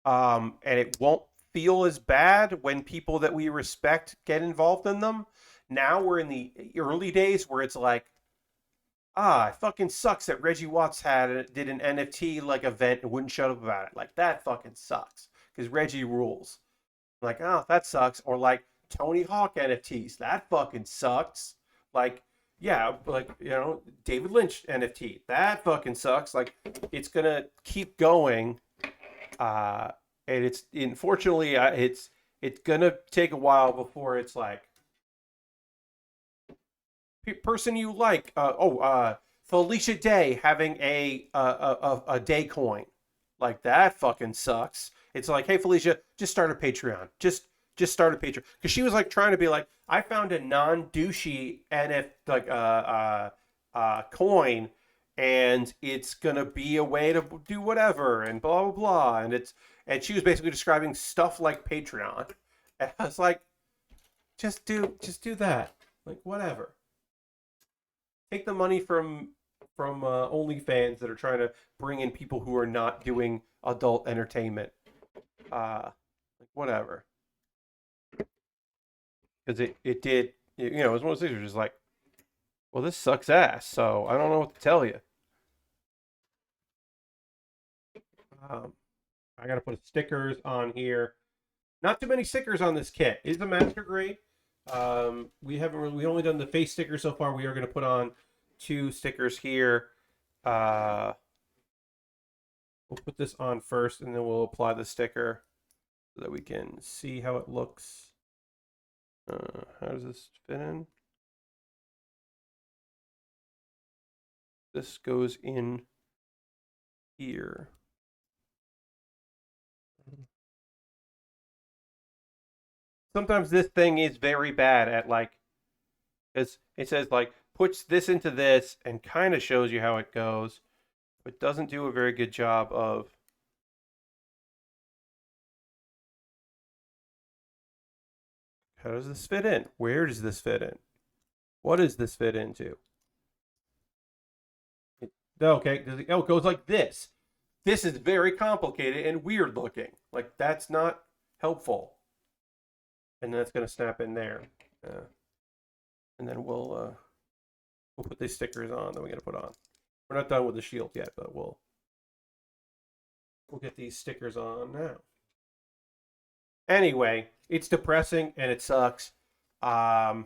and it won't feel as bad when people that we respect get involved in them. Now we're in the early days where it's like, it fucking sucks that Reggie Watts did an NFT like event and wouldn't shut up about it. Like that fucking sucks because Reggie rules. Like, oh, that sucks. Or like Tony Hawk NFTs, that fucking sucks. Like, yeah, like David Lynch NFT, that fucking sucks. Like, it's gonna keep going, and it's unfortunately it's gonna take a while before it's like person you like. Felicia Day having a day coin, like that fucking sucks. It's like, hey Felicia, just start a Patreon. Just start a Patreon because she was like trying to be like, I found a non-douchey NF like coin, and it's gonna be a way to do whatever and blah blah blah, and she was basically describing stuff like Patreon, and I was like, just do that, like whatever. Take the money from OnlyFans that are trying to bring in people who are not doing adult entertainment. Like whatever, because it did. It was one of those things where just like, well, this sucks ass. So I don't know what to tell you. Um, I gotta put stickers on here. Not too many stickers on this kit. It's a master grade. We only done the face sticker so far. We are gonna put on 2 stickers here. Uh, we'll put this on first, and then we'll apply the sticker so that we can see how it looks. How does this fit in? This goes in here. Sometimes this thing is very bad at like, because it says like puts this into this and kind of shows you how it goes, but doesn't do a very good job of. How does this fit in? Where does this fit in? What does this fit into? Okay, it goes like this. This is very complicated and weird looking. Like that's not helpful. And then it's gonna snap in there. And then we'll put these stickers on that we gotta put on. We're not done with the shield yet, but we'll get these stickers on now. Anyway, it's depressing and it sucks. I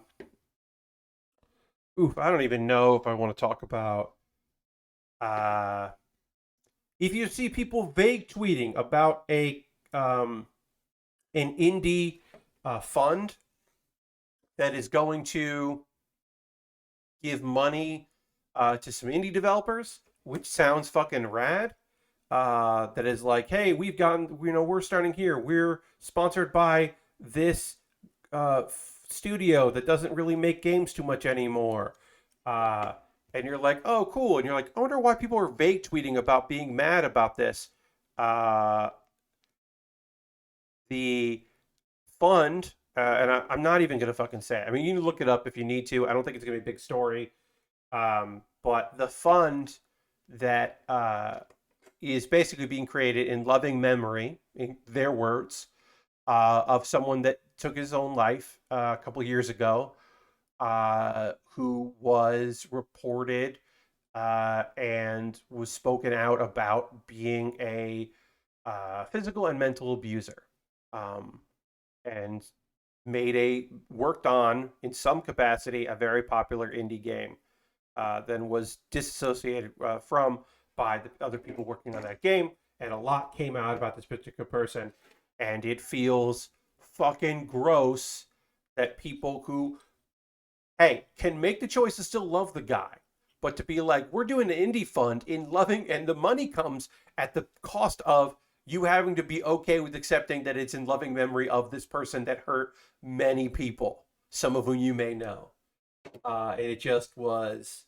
don't even know if I want to talk about. If you see people vague tweeting about an indie fund that is going to give money to some indie developers, which sounds fucking rad. That is like, hey, we're starting here. We're sponsored by this studio that doesn't really make games too much anymore. And you're like, oh, cool. And you're like, I wonder why people are vague tweeting about being mad about this. The fund, and I'm not even going to fucking say it. I mean, you can look it up if you need to. I don't think it's going to be a big story. But the fund that is basically being created in loving memory, in their words, of someone that took his own life a couple years ago, who was reported and was spoken out about being a physical and mental abuser. And worked on in some capacity a very popular indie game, then was disassociated from by the other people working on that game, and a lot came out about this particular person, and it feels fucking gross that people who, hey, can make the choice to still love the guy, but to be like, we're doing an indie fund in loving, and the money comes at the cost of you having to be okay with accepting that it's in loving memory of this person that hurt many people, some of whom you may know. And it just was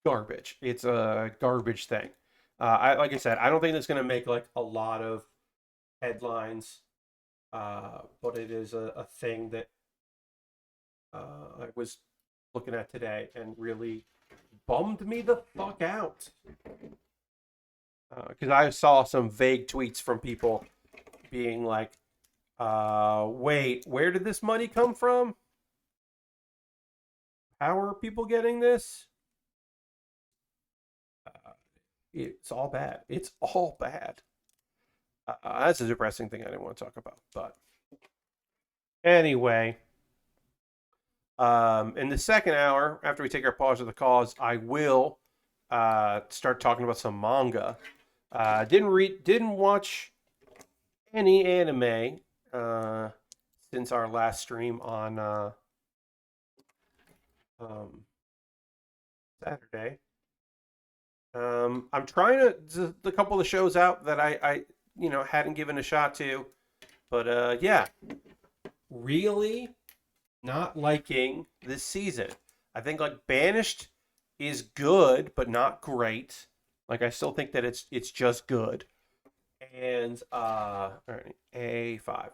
garbage. It's a garbage thing. Like I said, I don't think it's going to make like a lot of headlines, but it is a thing that I was looking at today and really bummed me the fuck out. Because I saw some vague tweets from people being like, wait, where did this money come from? How are people getting this? It's all bad. It's all bad. That's a depressing thing I didn't want to talk about. But anyway, in the second hour, after we take our pause of the cause, I will start talking about some manga. Didn't watch any anime since our last stream on Saturday. I'm trying to the couple of shows out that I hadn't given a shot to, but yeah, really not liking this season. I think like Banished is good but not great. Like I still think that it's just good. And all right, A5.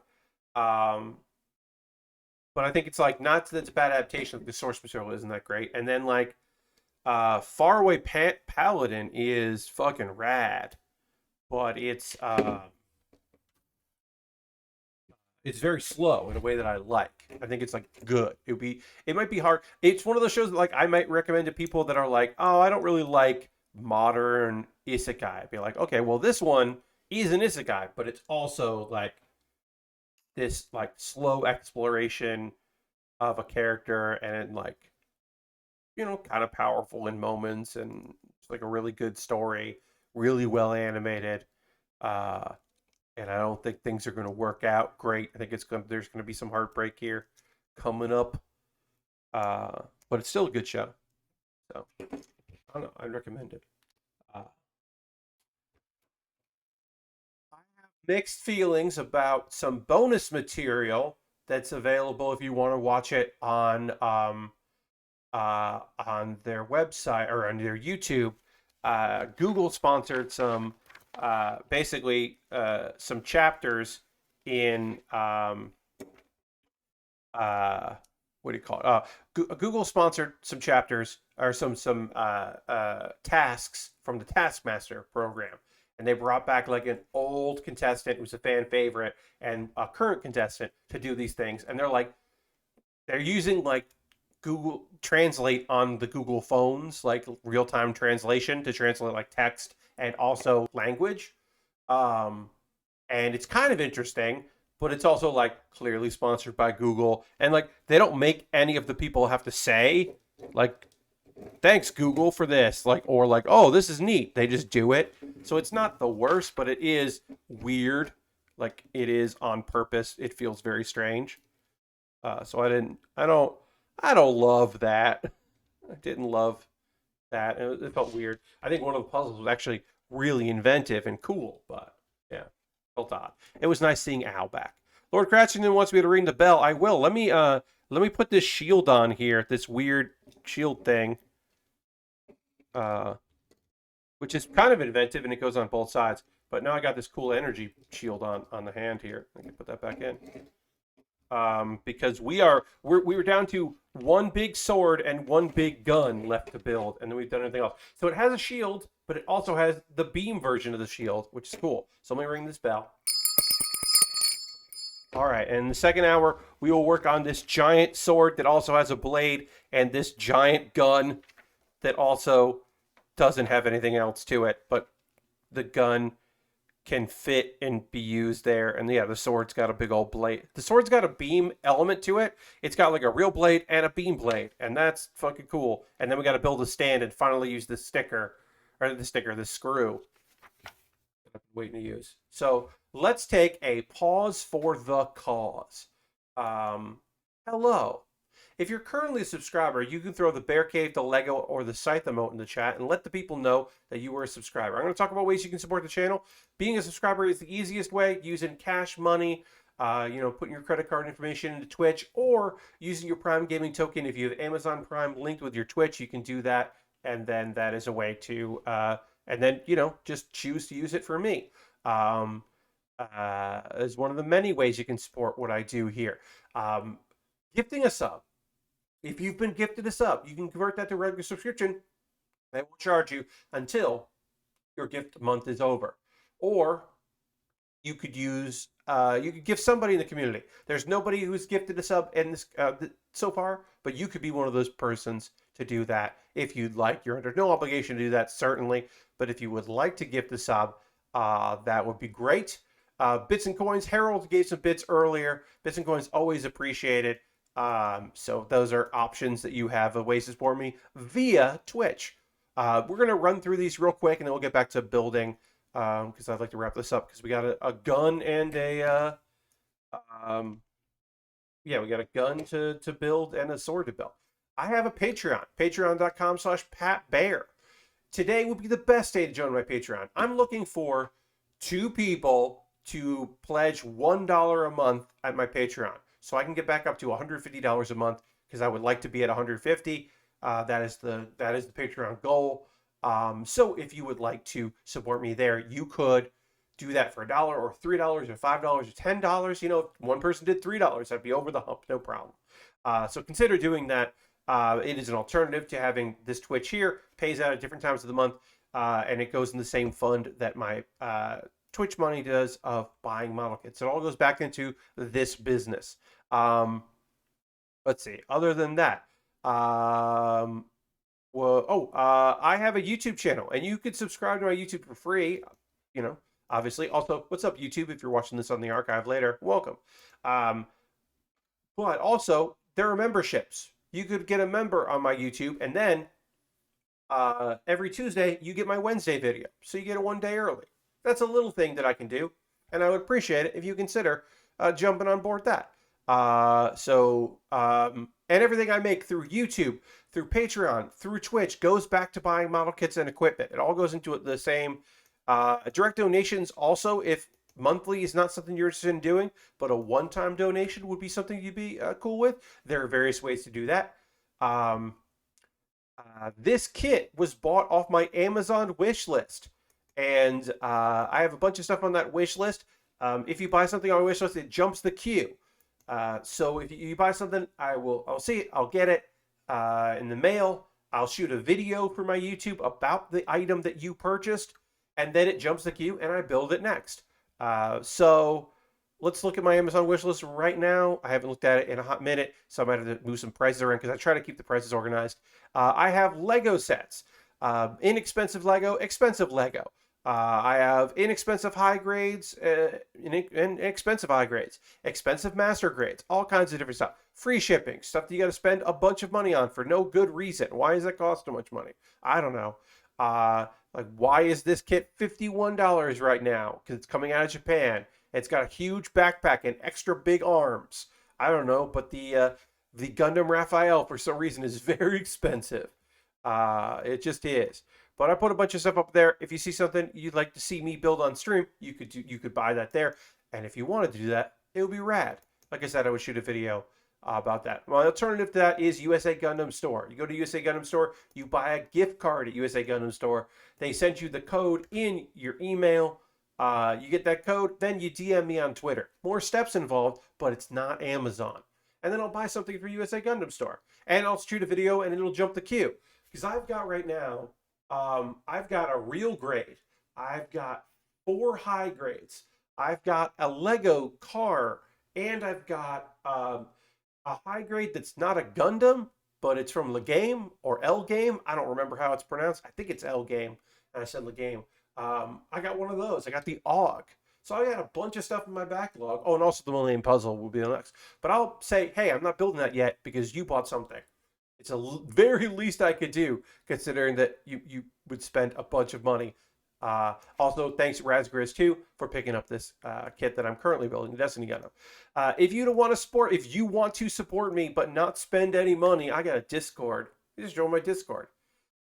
But I think it's like not that it's a bad adaptation. Like the source material isn't that great. And then like Faraway Paladin is fucking rad, but it's very slow in a way that I like. I think it's like good. It might be hard. It's one of those shows that like I might recommend to people that are like, oh, I don't really like modern isekai. I'd be like, okay, well this one is an isekai, but it's also like this like slow exploration of a character and like kind of powerful in moments, and it's like a really good story, really well animated. And I don't think things are going to work out great. I think there's going to be some heartbreak here coming up. But it's still a good show. So I don't know. I'd recommend it. I have mixed feelings about some bonus material that's available if you want to watch it on their website or on their YouTube. Google sponsored some basically some chapters in what do you call it? Google sponsored some chapters or some tasks from the Taskmaster program, and they brought back like an old contestant who's a fan favorite and a current contestant to do these things, and they're using like Google Translate on the Google phones, like real-time translation to translate like text and also language. And it's kind of interesting, but it's also like clearly sponsored by Google. And like they don't make any of the people have to say like thanks Google for this, like or like oh this is neat. They just do it. So it's not the worst, but it is weird. Like it is on purpose. It feels very strange. So I don't love that. I didn't love that. It felt weird. I think one of the puzzles was actually really inventive and cool, but yeah, felt odd. It was nice seeing Al back. Lord Cratchington wants me to ring the bell. I will. Let me put this shield on here, this weird shield thing, which is kind of inventive and it goes on both sides. But now I got this cool energy shield on the hand here. I can put that back in. Because we were down to one big sword and one big gun left to build, and then we've done everything else. So it has a shield, but it also has the beam version of the shield, which is cool. So let me ring this bell. All right, and in the second hour, we will work on this giant sword that also has a blade, and this giant gun that also doesn't have anything else to it, but the gun can fit and be used there. And yeah, the sword's got a big old blade. The sword's got a beam element to it. It's got like a real blade and a beam blade, and that's fucking cool. And then we got to build a stand and finally use the sticker, the screw that I've been waiting to use. So let's take a pause for the cause. Hello. If you're currently a subscriber, you can throw the Bear Cave, the Lego, or the Scythe emote in the chat and let the people know that you were a subscriber. I'm going to talk about ways you can support the channel. Being a subscriber is the easiest way, using cash money, putting your credit card information into Twitch, or using your Prime Gaming token. If you have Amazon Prime linked with your Twitch, you can do that, and then that is a way to, just choose to use it for me. Is one of the many ways you can support what I do here. Gifting a sub. If you've been gifted a sub, you can convert that to regular subscription. They will charge you until your gift month is over. Or you could use, you could give somebody in the community. There's nobody who's gifted a sub in this so far, but you could be one of those persons to do that if you'd like. You're under no obligation to do that, certainly. But if you would like to gift a sub, that would be great. Bits and coins. Harold gave some bits earlier. Bits and coins always appreciated. So those are options that you have of ways to support me via Twitch. We're going to run through these real quick and then we'll get back to building, because I'd like to wrap this up because we got a gun and a, we got a gun to build and a sword to build. I have a Patreon, patreon.com/PatBear. Today would be the best day to join my Patreon. I'm looking for 2 people to pledge $1 a month at my Patreon, so I can get back up to $150 a month, because I would like to be at $150. That is the Patreon goal. So if you would like to support me there, you could do that for $1 or $3 or $5 or $10. You know, if one person did $3, I'd be over the hump, no problem. So consider doing that. It is an alternative to having this Twitch here. Pays out at different times of the month, and it goes in the same fund that my Twitch money does of buying model kits. It all goes back into this business. Let's see. Other than that, I have a YouTube channel, and you could subscribe to my YouTube for free. You know, obviously. Also, what's up, YouTube? If you're watching this on the archive later, welcome. But also, there are memberships. You could get a member on my YouTube, and then every Tuesday you get my Wednesday video, so you get it one day early. That's a little thing that I can do, and I would appreciate it if you consider jumping on board that. And everything I make through YouTube, through Patreon, through Twitch goes back to buying model kits and equipment. It all goes into the same. Direct donations also, if monthly is not something you're interested in doing, but a one-time donation would be something you'd be cool with. There are various ways to do that. This kit was bought off my Amazon wish list, and I have a bunch of stuff on that wish list. If you buy something on my wish list, it jumps the queue. So if you buy something, I'll see it, I'll get it in the mail. I'll shoot a video for my YouTube about the item that you purchased, and then it jumps the queue and I build it next. So let's look at my Amazon wish list right now. I haven't looked at it in a hot minute, so I might have to move some prices around because I try to keep the prices organized. I have Lego sets, inexpensive Lego, expensive Lego. I have inexpensive high grades and expensive high grades, expensive master grades, all kinds of different stuff. Free shipping, stuff that you got to spend a bunch of money on for no good reason. Why does that cost so much money? I don't know. Like, why is this kit $51 right now? Because it's coming out of Japan. It's got a huge backpack and extra big arms. I don't know, but the Gundam Raphael for some reason is very expensive. It just is. But I put a bunch of stuff up there. If you see something you'd like to see me build on stream, you could buy that there. And if you wanted to do that, it would be rad. Like I said, I would shoot a video about that. My alternative to that is USA Gundam Store. You go to USA Gundam Store, you buy a gift card at USA Gundam Store. They send you the code in your email. You get that code, then you DM me on Twitter. More steps involved, but it's not Amazon. And then I'll buy something for USA Gundam Store. And I'll shoot a video and it'll jump the queue. Because I've got right now, I've got a real grade. I've got 4 high grades. I've got a Lego car. And I've got a high grade that's not a Gundam, but it's from Le Game or L Game. I don't remember how it's pronounced. I think it's L Game. And I said Le Game. I got one of those. I got the AUG. So I got a bunch of stuff in my backlog. Oh, and also the Millennium Puzzle will be the next. But I'll say, hey, I'm not building that yet because you bought something. It's a very least I could do, considering that you would spend a bunch of money. Also, thanks Razgriz too for picking up this kit that I'm currently building, Destiny Gundam. If you don't want to support, if you want to support me but not spend any money, I got a Discord. You just join my Discord.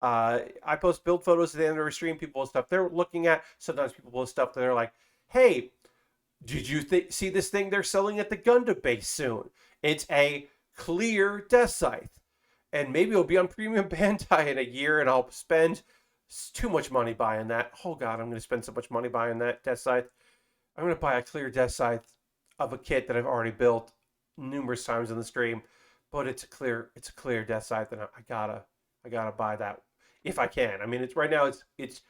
I post build photos at the end of our stream. People post stuff they're looking at. Sometimes people post stuff that they're like, "Hey, did you see this thing they're selling at the Gundam base soon? It's a clear Death Scythe, and maybe it'll be on Premium Bandai in a year, and I'll spend too much money buying that. Oh God, I'm going to spend so much money buying that Death Scythe. I'm going to buy a clear Death Scythe of a kit that I've already built numerous times in the stream, but it's a clear Death Scythe, and I gotta buy that if I can. I mean, it's right now it's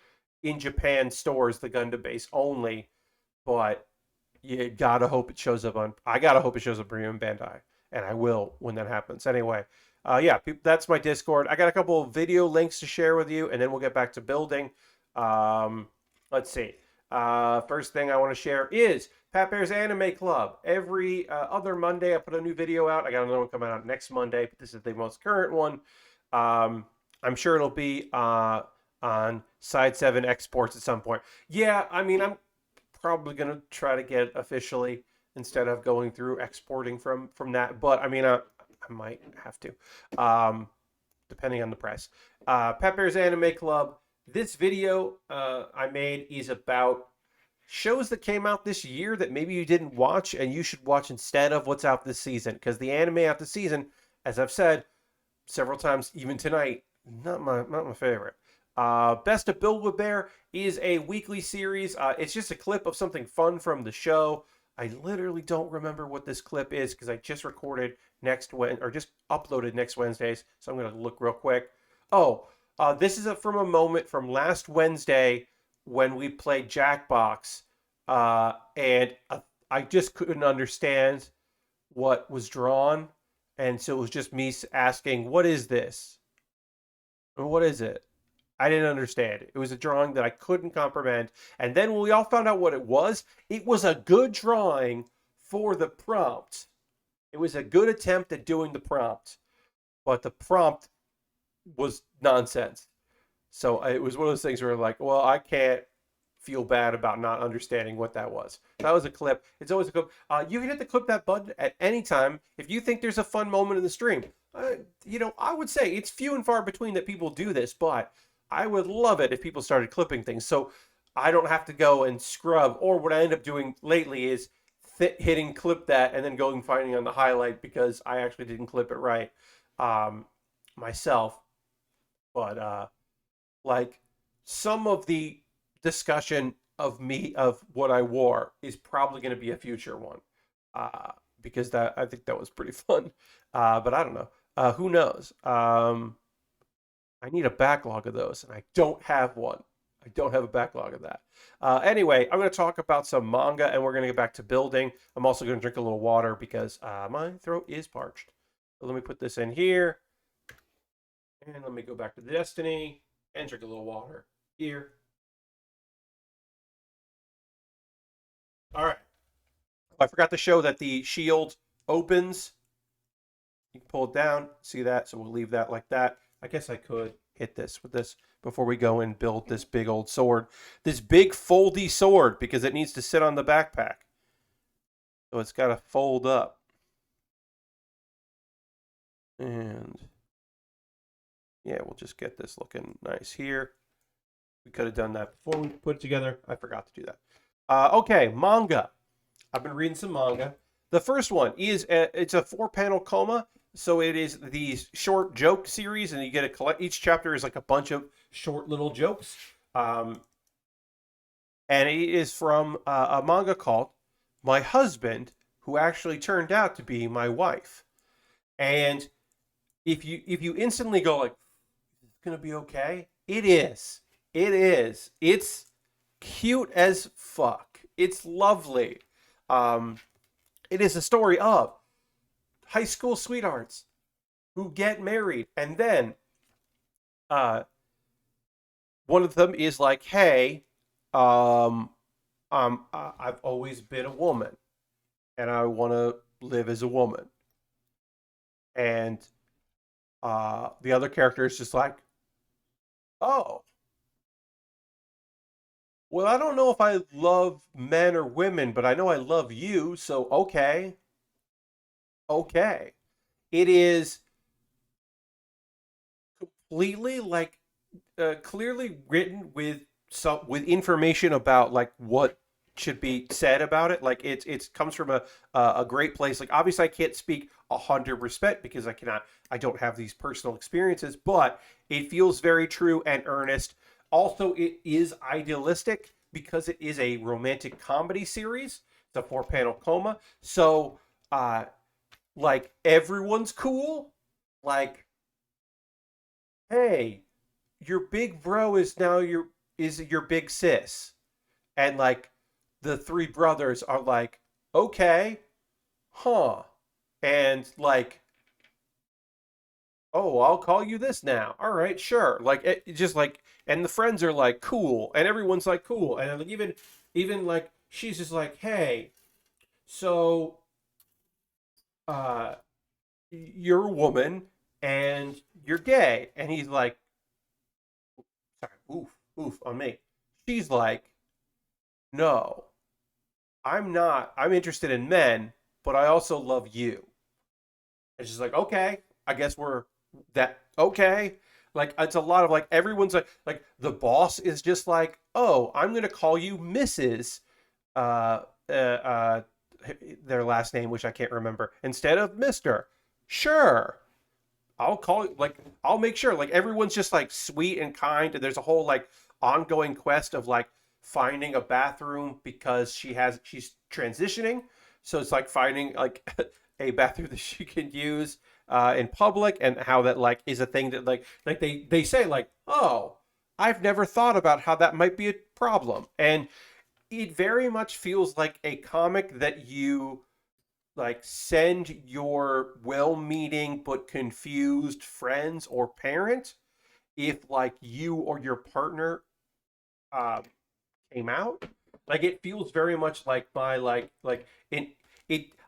in Japan stores, the Gundam base only, but you gotta hope it shows up on. I gotta hope it shows up Premium Bandai, and I will when that happens. Anyway, yeah, that's my Discord. I got a couple of video links to share with you, and then we'll get back to building. Let's see. First thing I want to share is Pat Bear's Anime Club. Every other Monday, I put a new video out. I got another one coming out next Monday, but this is the most current one. I'm sure it'll be on Side 7 exports at some point. Yeah, I mean, I'm probably going to try to get it officially instead of going through exporting from that. But, I mean, I might have to, depending on the price. Pat Bear's Anime Club. This video I made is about shows that came out this year that maybe you didn't watch and you should watch instead of what's out this season. Because the anime out this season, as I've said several times, even tonight, not my favorite. Best of Build With Baer is a weekly series. It's just a clip of something fun from the show. I literally don't remember what this clip is because I just recorded just uploaded next Wednesdays. So I'm gonna look real quick. Oh, this is from a moment from last Wednesday when we played Jackbox, and I just couldn't understand what was drawn, and so it was just me asking, "What is this? What is it?" I didn't understand it. It was a drawing that I couldn't comprehend. And then when we all found out what it was a good drawing for the prompt. It was a good attempt at doing the prompt, but the prompt was nonsense. So it was one of those things where I'm like, well, I can't feel bad about not understanding what that was. That was a clip. It's always a clip. You can hit the clip that button at any time if you think there's a fun moment in the stream. I would say it's few and far between that people do this, but I would love it if people started clipping things. So I don't have to go and scrub. Or what I end up doing lately is hitting clip that and then going and finding on the highlight because I actually didn't clip it right myself. But like some of the discussion of what I wore is probably going to be a future one because I think that was pretty fun. But I don't know. Who knows? I need a backlog of those, and I don't have one. I don't have a backlog of that. Anyway, I'm going to talk about some manga, and we're going to get back to building. I'm also going to drink a little water because my throat is parched. So let me put this in here, and let me go back to the Destiny and drink a little water here. All right. I forgot to show that the shield opens. You can pull it down. See that? So we'll leave that like that. I guess I could hit this with this before we go and build this big old sword. This big foldy sword because it needs to sit on the backpack. So it's got to fold up. And yeah, we'll just get this looking nice here. We could have done that before we put it together. I forgot to do that. Okay, manga. I've been reading some manga. The first one is it's a 4-panel coma. So it is the short joke series, and you get each chapter is like a bunch of short little jokes. And it is from a manga called My Husband, who actually turned out to be my wife. And if you instantly go like, it's gonna be okay, it is. It is. It's cute as fuck. It's lovely. It is a story of high school sweethearts who get married, and then one of them is like, hey, Um, I've always been a woman, and I want to live as a woman. And the other character is just like, oh, well, I don't know if I love men or women, but I know I love you, so okay, okay. It is completely like clearly written with some with information about like what should be said about it. Like it's comes from a great place. Like obviously I can't speak 100% because I don't have these personal experiences, but it feels very true and earnest. Also, it is idealistic because it is a romantic comedy series. It's a four-panel coma, so uh, like everyone's cool. Like, hey, your big bro is your big sis, and like the three brothers are like, okay, huh, and like, oh, I'll call you this now. All right, sure. Like it just like, and the friends are like cool, and everyone's like cool, and like even like she's just like, hey, so uh, you're a woman and you're gay, and he's like, sorry, oof on me. She's like, no, I'm not. I'm interested in men, but I also love you. And she's like, okay, I guess we're that okay. Like it's a lot of like everyone's like the boss is just like, oh, I'm gonna call you Mrs. Uh, uh, uh, their last name, which I can't remember, instead of Mister. Sure, I'll call it like I'll make sure like everyone's just like sweet and kind, and there's a whole like ongoing quest of like finding a bathroom because she's transitioning, so it's like finding like a bathroom that she can use in public, and how that like is a thing that like they say like, oh, I've never thought about how that might be a problem, and it very much feels like a comic that you like send your well-meaning but confused friends or parent if like you or your partner uh, came out. Like it feels very much like my like it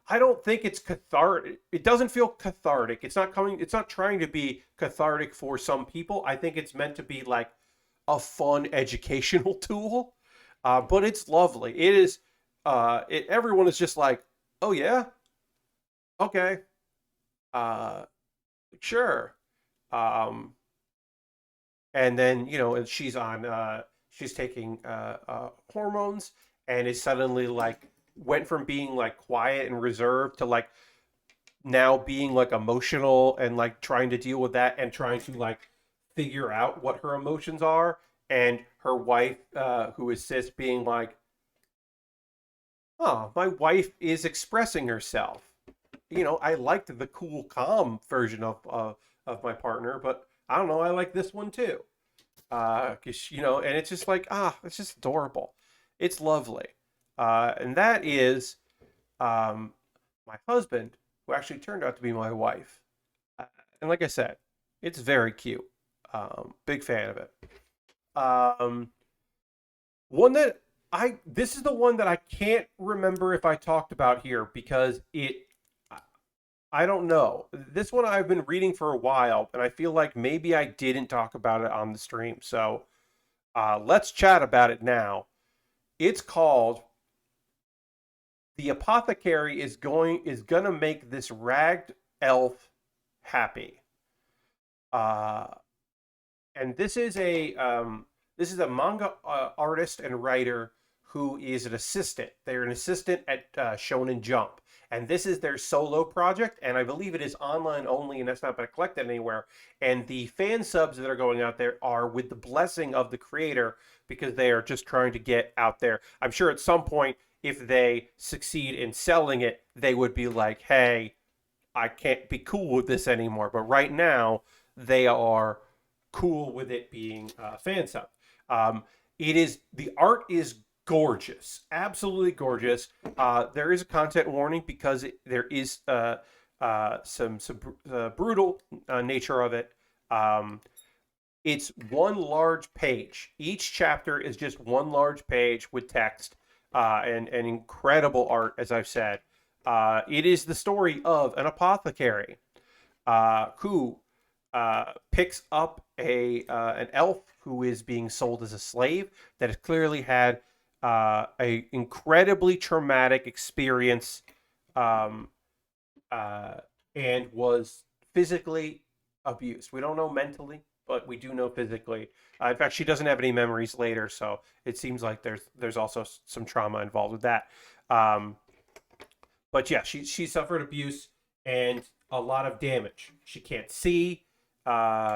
I don't think it's cathartic. It doesn't feel cathartic. It's not trying to be cathartic for some people. I think it's meant to be like a fun educational tool. But it's lovely. It is everyone is just like, "Oh yeah? Okay. Uh sure." Um and then and she's taking hormones, and is suddenly like went from being like quiet and reserved to like now being like emotional and like trying to deal with that and trying to like figure out what her emotions are, and her wife who is cis being like, oh, my wife is expressing herself. I liked the cool calm version of my partner, but I don't know, I like this one too. 'Cause, and it's just like, it's just adorable. It's lovely. And that is um, my husband, who actually turned out to be my wife. Uh, and like I said, it's very cute. Big fan of it. Um, one that this is the one that I can't remember if I talked about here because I don't know. This one I've been reading for a while, and I feel like maybe I didn't talk about it on the stream. So let's chat about it now. It's called "The Apothecary is gonna make this ragged elf happy," uh, and this is a manga artist and writer who is an assistant. They're an assistant at Shonen Jump, and this is their solo project. And I believe it is online only, and that's not been collected anywhere. And the fan subs that are going out there are with the blessing of the creator because they are just trying to get out there. I'm sure at some point, if they succeed in selling it, they would be like, "Hey, I can't be cool with this anymore." But right now, they are cool with it being fan sub. Um, the art is gorgeous, absolutely gorgeous. There is a content warning because there is some brutal nature of it. Um, It's one large page. Each chapter is just one large page with text and incredible art, as I've said. It is the story of an apothecary who picks up an elf who is being sold as a slave that has clearly had a incredibly traumatic experience um, uh, and was physically abused. We don't know mentally, but we do know physically. In fact, she doesn't have any memories later, so it seems like there's also some trauma involved with that. Um, but yeah, she suffered abuse and a lot of damage. She can't see.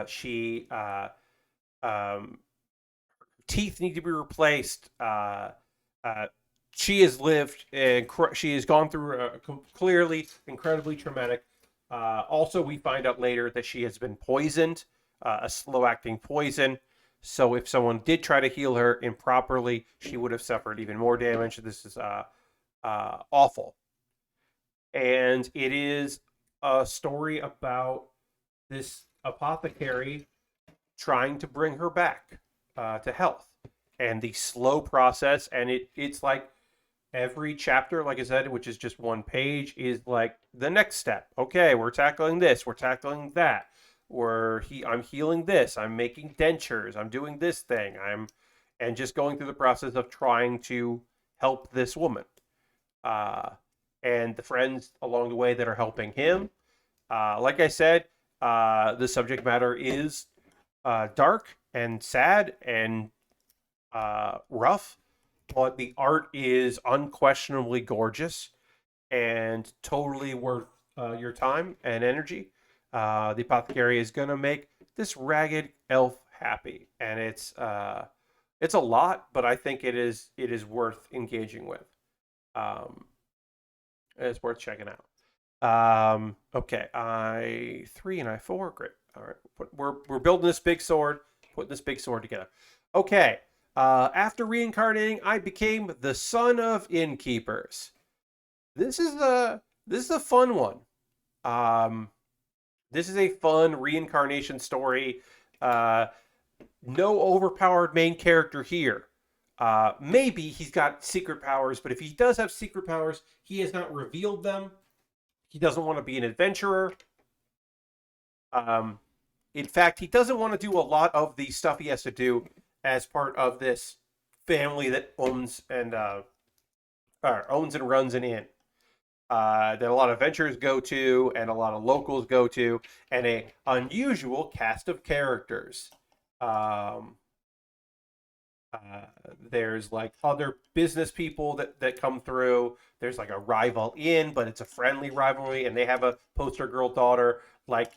She um, Teeth need to be replaced. Uh, she has lived and she has gone through a clearly incredibly traumatic. Also, we find out later that she has been poisoned, a slow-acting poison. So if someone did try to heal her improperly, she would have suffered even more damage. This is awful, and it is a story about this apothecary trying to bring her back to health, and the slow process. And it's like every chapter, like I said, which is just one page, is like the next step. Okay, we're tackling this, we're tackling that. I'm healing this, I'm making dentures, I'm doing this thing, and just going through the process of trying to help this woman. Uh, and the friends along the way that are helping him. Like I said, the subject matter is dark and sad and rough, but the art is unquestionably gorgeous and totally worth your time and energy. The apothecary is gonna make this ragged elf happy, and it's a lot, but I think it is worth engaging with. Um, it's worth checking out. Okay, I3 and I4, great. All right, we're building this big sword, putting this big sword together. Okay, after reincarnating, I became the son of Innkeepers. This is a fun one. Um, this is a fun reincarnation story. Uh, no overpowered main character here. Maybe he's got secret powers, but if he does have secret powers, he has not revealed them. He doesn't want to be an adventurer. Um, in fact, he doesn't want to do a lot of the stuff he has to do as part of this family that owns and runs an inn. That a lot of adventurers go to, and a lot of locals go to, and a unusual cast of characters. Um, uh, there's like other business people that come through. There's like a rival inn, but it's a friendly rivalry, and they have a poster girl daughter like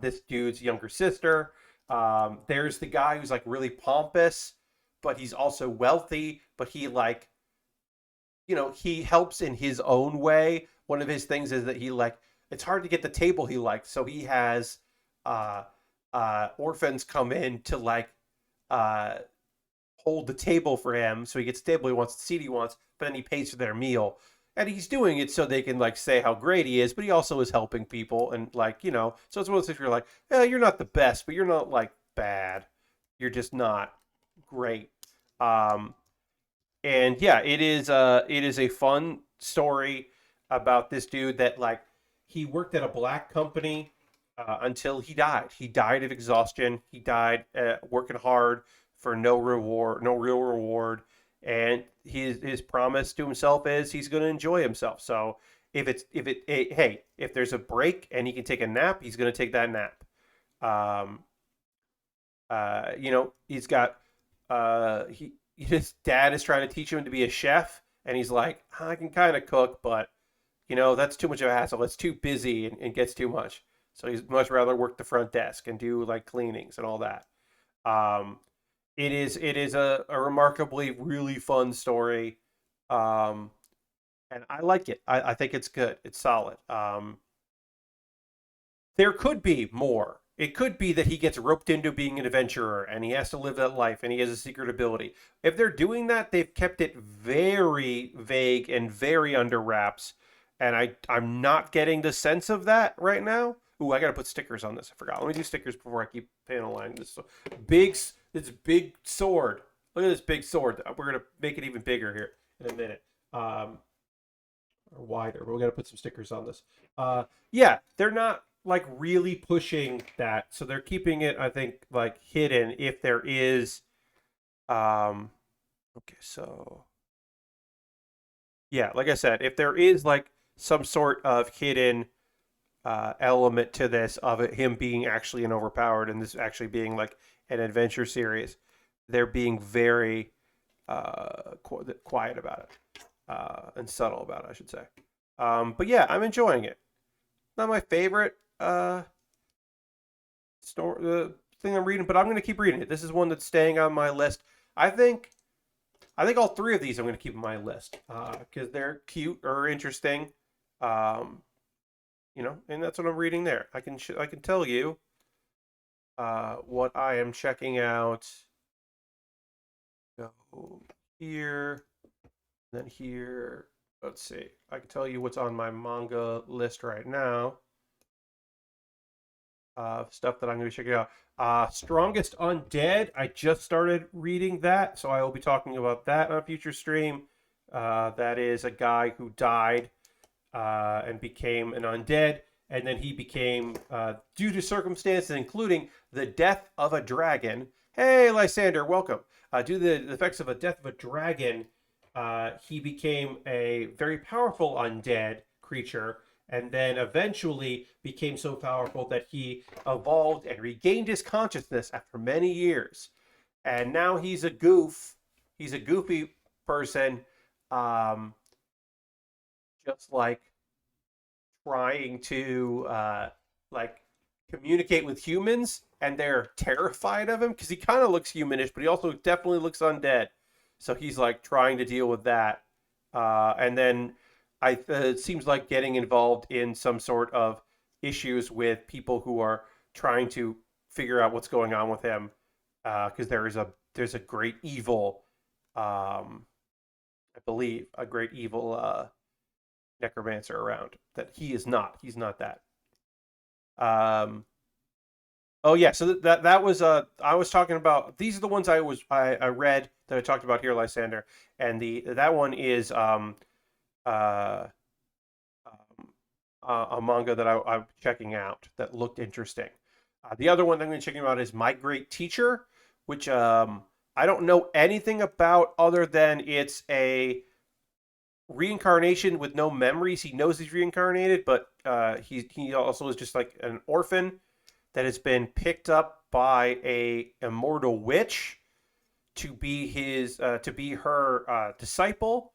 this dude's younger sister. There's the guy who's like really pompous, but he's also wealthy. But he like, he helps in his own way. One of his things is that he like it's hard to get the table he likes, so he has uh, orphans come in to like uh, hold the table for him, so he gets the table he wants, the seat he wants, but then he pays for their meal. And he's doing it so they can like say how great he is, but he also is helping people and like, so it's one of those things where you're like, you're not the best, but you're not like bad. You're just not great. Um, and yeah, it is a fun story about this dude that like he worked at a black company until he died. He died of exhaustion. He died working hard for no reward, no real reward. And his promise to himself is he's going to enjoy himself. So if there's a break and he can take a nap, he's going to take that nap. Um, he's got his dad is trying to teach him to be a chef, and he's like, I can kind of cook, but that's too much of a hassle. It's too busy and gets too much. So he's much rather work the front desk and do like cleanings and all that. Um, it is a remarkably really fun story, um, and I like it. I think it's good. It's solid. There could be more. It could be that he gets roped into being an adventurer and he has to live that life and he has a secret ability. If they're doing that, they've kept it very vague and very under wraps. And I'm not getting the sense of that right now. Ooh, I gotta put stickers on this. I forgot. Let me do stickers before I keep panel lining this. This big sword. Look at this big sword. We're gonna make it even bigger here in a minute. Or wider. But we're gonna put some stickers on this. Yeah, they're not like really pushing that, so they're keeping it, I think, like hidden if there is. Okay, so yeah, like I said, if there is like some sort of hidden element to this of it, him being actually an overpowered and this actually being like an adventure series, they're being very quiet about it and subtle about it, I should say. But yeah, I'm enjoying it. Not my favorite story, the thing I'm reading, but I'm going to keep reading it. This is one that's staying on my list. I think all three of these I'm going to keep on my list because they're cute or interesting. And that's what I'm reading there. I can tell you what I am checking out. Go here, then here. Let's see. I can tell you what's on my manga list right now. Stuff that I'm going to be checking out. Strongest Undead. I just started reading that, so I will be talking about that on a future stream. That is a guy who died and became an undead, and then he became, due to circumstances including the death of a dragon. Hey, Lysander, welcome. Due to the effects of a death of a dragon, he became a very powerful undead creature, and then eventually became so powerful that he evolved and regained his consciousness after many years. And now he's a goof. He's a goofy person, just like trying to like communicate with humans, and they're terrified of him because he kind of looks humanish, but he also definitely looks undead. So he's like trying to deal with that, and then it seems like getting involved in some sort of issues with people who are trying to figure out what's going on with him, because there's a great evil, I believe, a great evil necromancer around that he is not. He's not that. Oh yeah, so that was I was talking about, these are the ones I read that I talked about here, Lysander, and that one is uh, a manga that I'm checking out that looked interesting. The other one that I'm going to check out is My Great Teacher, which I don't know anything about other than it's a reincarnation with no memories. He knows he's reincarnated, but he also is just like an orphan that has been picked up by a immortal witch to be her disciple,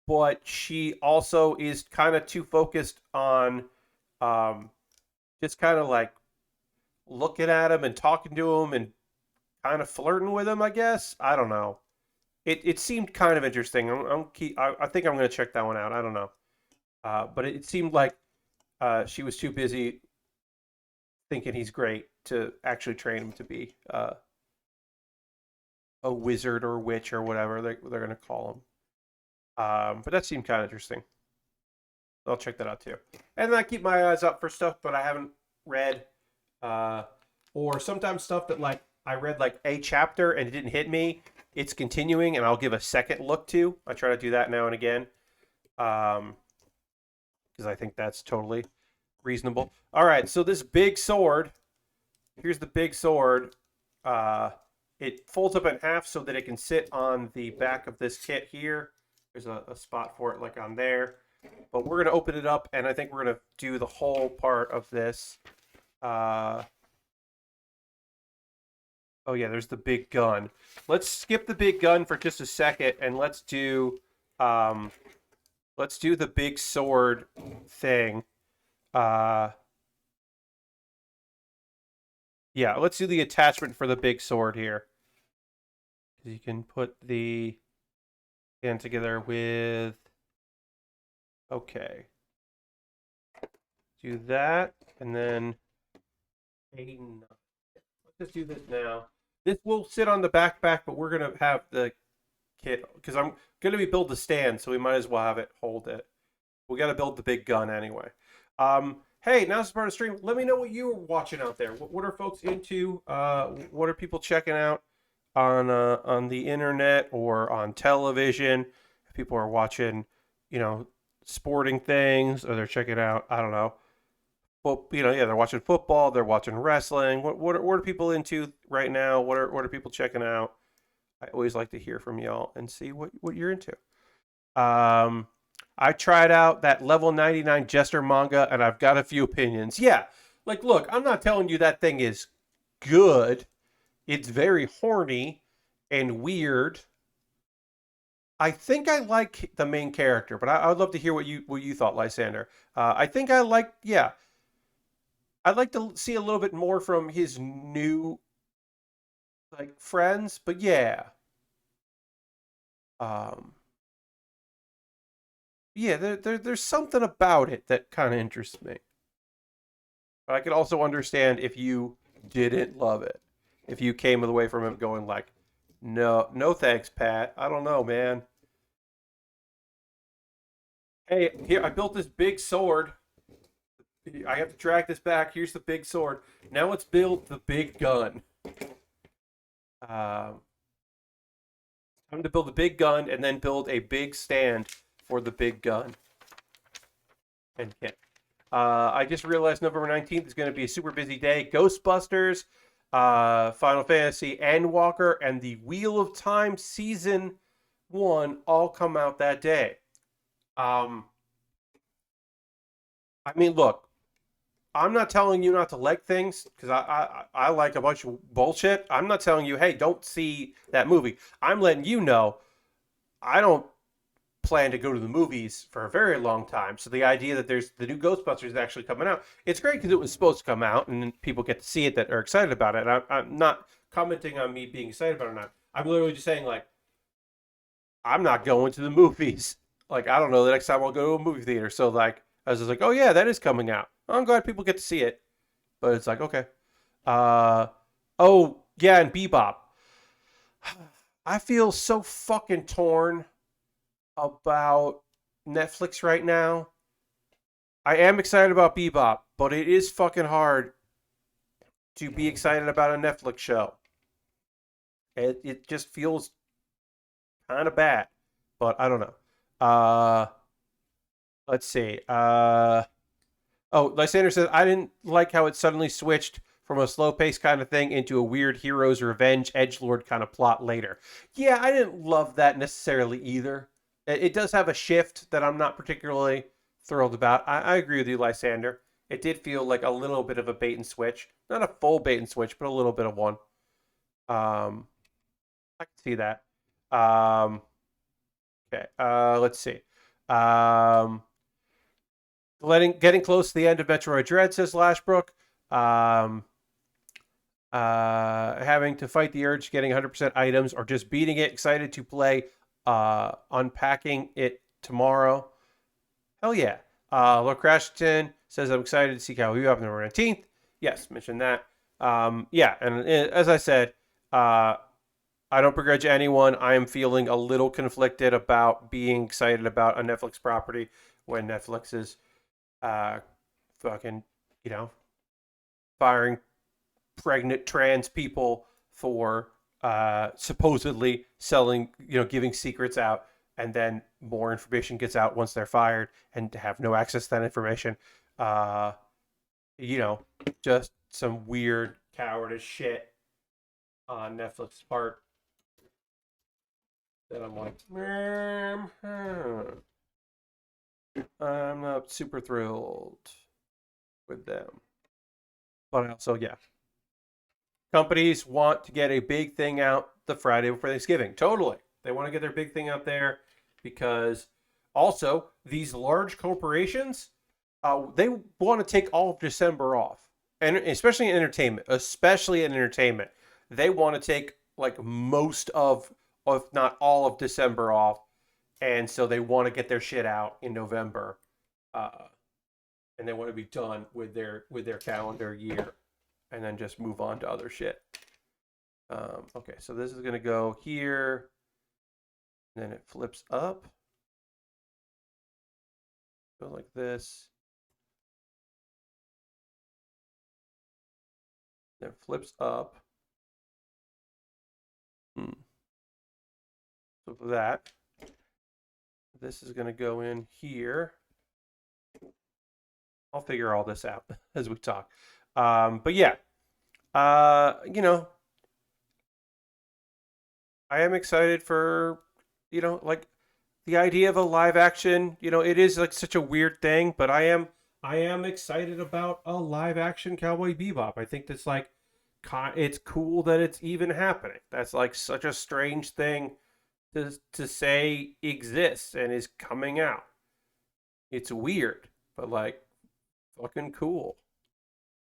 but she also is kind of too focused on just kind of like looking at him and talking to him and kind of flirting with him, I guess. I don't know. It seemed kind of interesting. I think I'm going to check that one out. I don't know. But it seemed like she was too busy thinking he's great to actually train him to be a wizard or witch or whatever they're going to call him. But that seemed kind of interesting. I'll check that out too. And then I keep my eyes up for stuff, but I haven't read, or sometimes stuff that like I read like a chapter and it didn't hit me. It's continuing, and I'll give a second look to. I try to do that now and again, because I think that's totally reasonable. All right, so this big sword. Here's the big sword. It folds up in half so that it can sit on the back of this kit here. There's a spot for it like on there. But we're going to open it up, and I think we're going to do the whole part of this. Oh yeah, there's the big gun. Let's skip the big gun for just a second, and let's do the big sword thing. Yeah, let's do the attachment for the big sword here. You can put the hand together with. Okay. Do that, and then let's just do this now. This will sit on the backpack, but we're gonna have the kit because I'm gonna be build the stand, so we might as well have it hold it. We got to build the big gun anyway. hey, now's the part of the stream. Let me know what you're watching out there. What are folks into? What are people checking out on the internet or on television? If people are watching, you know, sporting things, or they're checking out, I don't know. Well, yeah, they're watching football, they're watching wrestling. What are people into right now? What are people checking out? I always like to hear from y'all and see what you're into. Um, I tried out that level 99 Jester manga, and I've got a few opinions. Yeah, like, look, I'm not telling you that thing is good. It's very horny and weird. I think I like the main character, but I would love to hear what you thought, Lysander. I think I like, yeah, I'd like to see a little bit more from his new like friends, but yeah, um, yeah, there's something about it that kind of interests me. But I could also understand if you didn't love it, if you came away from it going like, no, no thanks, Pat. I don't know, man. Hey, here I built this big sword. I have to drag this back. Here's the big sword. Now let's build the big gun. Um, Time to build a big gun and then build a big stand for the big gun. And yeah. I just realized November 19th is going to be a super busy day. Ghostbusters, Final Fantasy, Endwalker, and the Wheel of Time Season 1 all come out that day. Um, I mean, look, I'm not telling you not to like things because I like a bunch of bullshit. I'm not telling you, hey, don't see that movie. I'm letting you know I don't plan to go to the movies for a very long time. So the idea that there's the new Ghostbusters actually coming out, it's great because it was supposed to come out and people get to see it that are excited about it. I'm not commenting on me being excited about it or not. I'm literally just saying like I'm not going to the movies. Like I don't know the next time I'll go to a movie theater. So like I was just like, oh yeah, that is coming out. I'm glad people get to see it. But it's like okay. Uh oh yeah, and Bebop. I feel so fucking torn about Netflix right now. I am excited about Bebop, but it is fucking hard to be excited about a Netflix show. It just feels kind of bad, but I don't know. Let's see. Oh, Lysander says I didn't like how it suddenly switched from a slow paced kind of thing into a weird hero's revenge edgelord kind of plot later. Yeah, I didn't love that necessarily either. It does have a shift that I'm not particularly thrilled about. I agree with you, Lysander. It did feel like a little bit of a bait and switch. Not a full bait and switch, but a little bit of one. Um, I can see that. Um, okay, let's see. Um, getting close to the end of Metroid Dread, says Lashbrook. Um, Having to fight the urge, getting 100% items, or just beating it. Excited to play. Unpacking it tomorrow. Hell yeah. Lord Crashton says I'm excited to see how you have November 19th. Yes, mentioned that. Yeah, and as I said, I don't begrudge anyone. I am feeling a little conflicted about being excited about a Netflix property when Netflix is uh, fucking, you know, firing pregnant trans people for supposedly selling, giving secrets out, and then more information gets out once they're fired and have no access to that information. Uh, you know, just some weird cowardice shit on Netflix's part that I'm like, I'm not super thrilled with them. But also, yeah, companies want to get a big thing out the Friday before Thanksgiving. Totally. They want to get their big thing out there because also these large corporations, they want to take all of December off. And especially in entertainment, they want to take like most of, if not all of December off. And so they want to get their shit out in November. Uh, and they want to be done with their calendar year and then just move on to other shit. Okay, so this is going to go here. Then it flips up. Go like this. then flips up. So for that, this is going to go in here. I'll figure all this out as we talk. But yeah, you know, I am excited for, like the idea of a live action. It is like such a weird thing, but I am excited about a live action Cowboy Bebop. I think that's like, it's cool that it's even happening. That's like such a strange thing to say exists and is coming out. It's weird, but like fucking cool.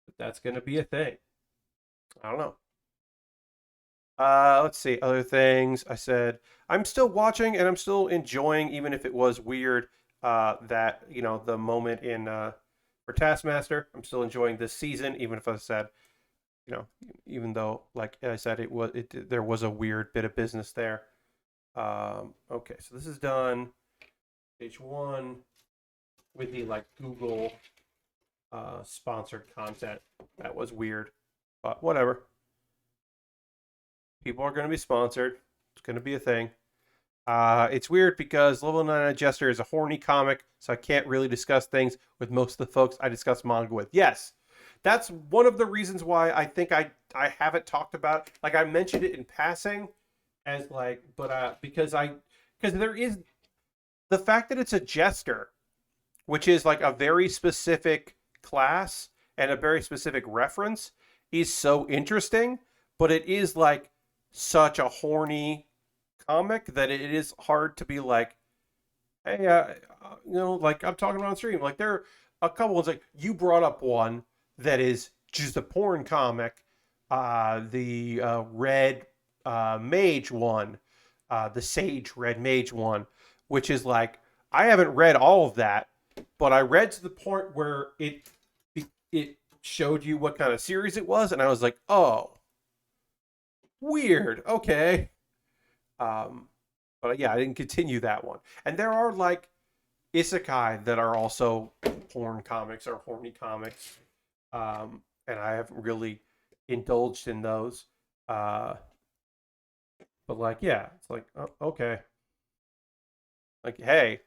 But that's gonna be a thing. I don't know. Let's see. Other things I said. I'm still watching and I'm still enjoying, even if it was weird. That the moment in for Taskmaster. I'm still enjoying this season, even if I said, even though, like I said, there was a weird bit of business there. Okay, so this is done. Page 1 with the like Google sponsored content. That was weird, but whatever. People are going to be sponsored. It's going to be a thing. It's weird because Level 9 Jester is a horny comic, so I can't really discuss things with most of the folks I discuss manga with. Yes, that's one of the reasons why I think I haven't talked about. Like I mentioned it in passing, as like, but because there is the fact that it's a jester, which is like a very specific class and a very specific reference, is so interesting. But it is like such a horny comic that it is hard to be like, hey, like I'm talking about on stream. Like there are a couple ones like you brought up one that is just a porn comic, the red mage one, the sage red mage one, which is like I haven't read all of that, but I read to the point where it showed you what kind of series it was, and I was like, oh, weird, okay. But yeah, I didn't continue that one. And there are like isekai that are also porn comics or horny comics, and I haven't really indulged in those. But like, yeah, it's like, oh, okay, like, hey,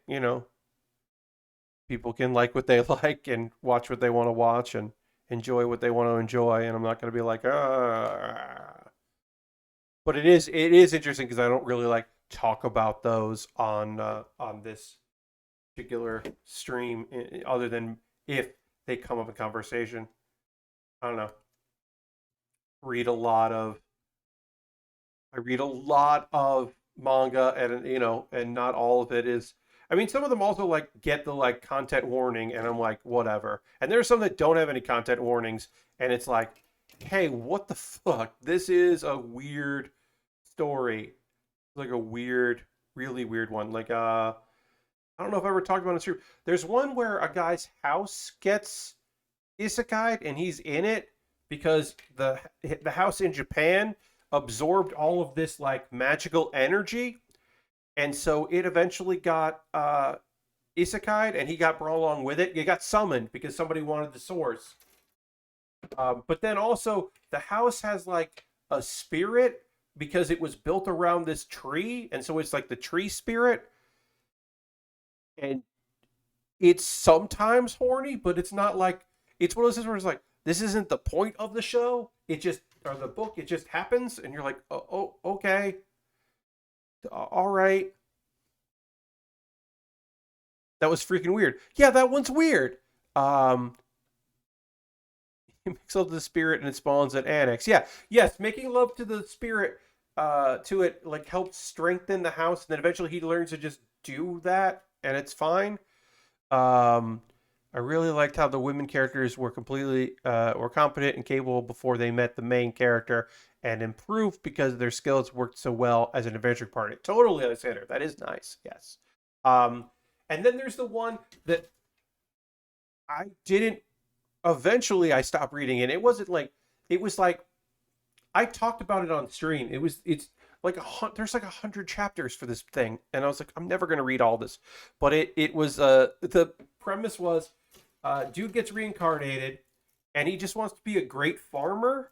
people can like what they like and watch what they want to watch and enjoy what they want to enjoy, and I'm not going to be like, But it is interesting because I don't really like talk about those on this particular stream, other than if they come up in conversation. I don't know. Read a lot of I read a lot of manga, and not all of it is. I mean, some of them also like get the like content warning, and I'm like, whatever. And there's some that don't have any content warnings, and it's like, hey, what the fuck? This is a weird story. Like a weird, really weird one. Like I don't know if I ever talked about it. True. There's one where a guy's house gets isekai'd and he's in it because the house in Japan absorbed all of this like magical energy, and so it eventually got isekai'd, and he got brought along with it. He got summoned because somebody wanted the source. But then also the house has like a spirit because it was built around this tree, and so it's like the tree spirit, and it's sometimes horny, but it's not like it's one of those things where it's like this isn't the point of the show. It just or the book. It just happens, and you're like, oh okay, all right. That was freaking weird. Yeah, that one's weird. Um, he makes love to the spirit and it spawns an annex. Yeah, yes, making love to the spirit, to it like helps strengthen the house, and then eventually he learns to just do that, and it's fine. Um, I really liked how the women characters were completely were competent and capable before they met the main character, and improved because their skills worked so well as an adventure partner. Totally, Alexander. That is nice. Yes. Um, and then there's the one that I didn't. Eventually, I stopped reading, and it wasn't like it was like I talked about it on stream. It's like there's like 100 chapters for this thing, and I was like, I'm never gonna read all this. But it was the premise was dude gets reincarnated, and he just wants to be a great farmer,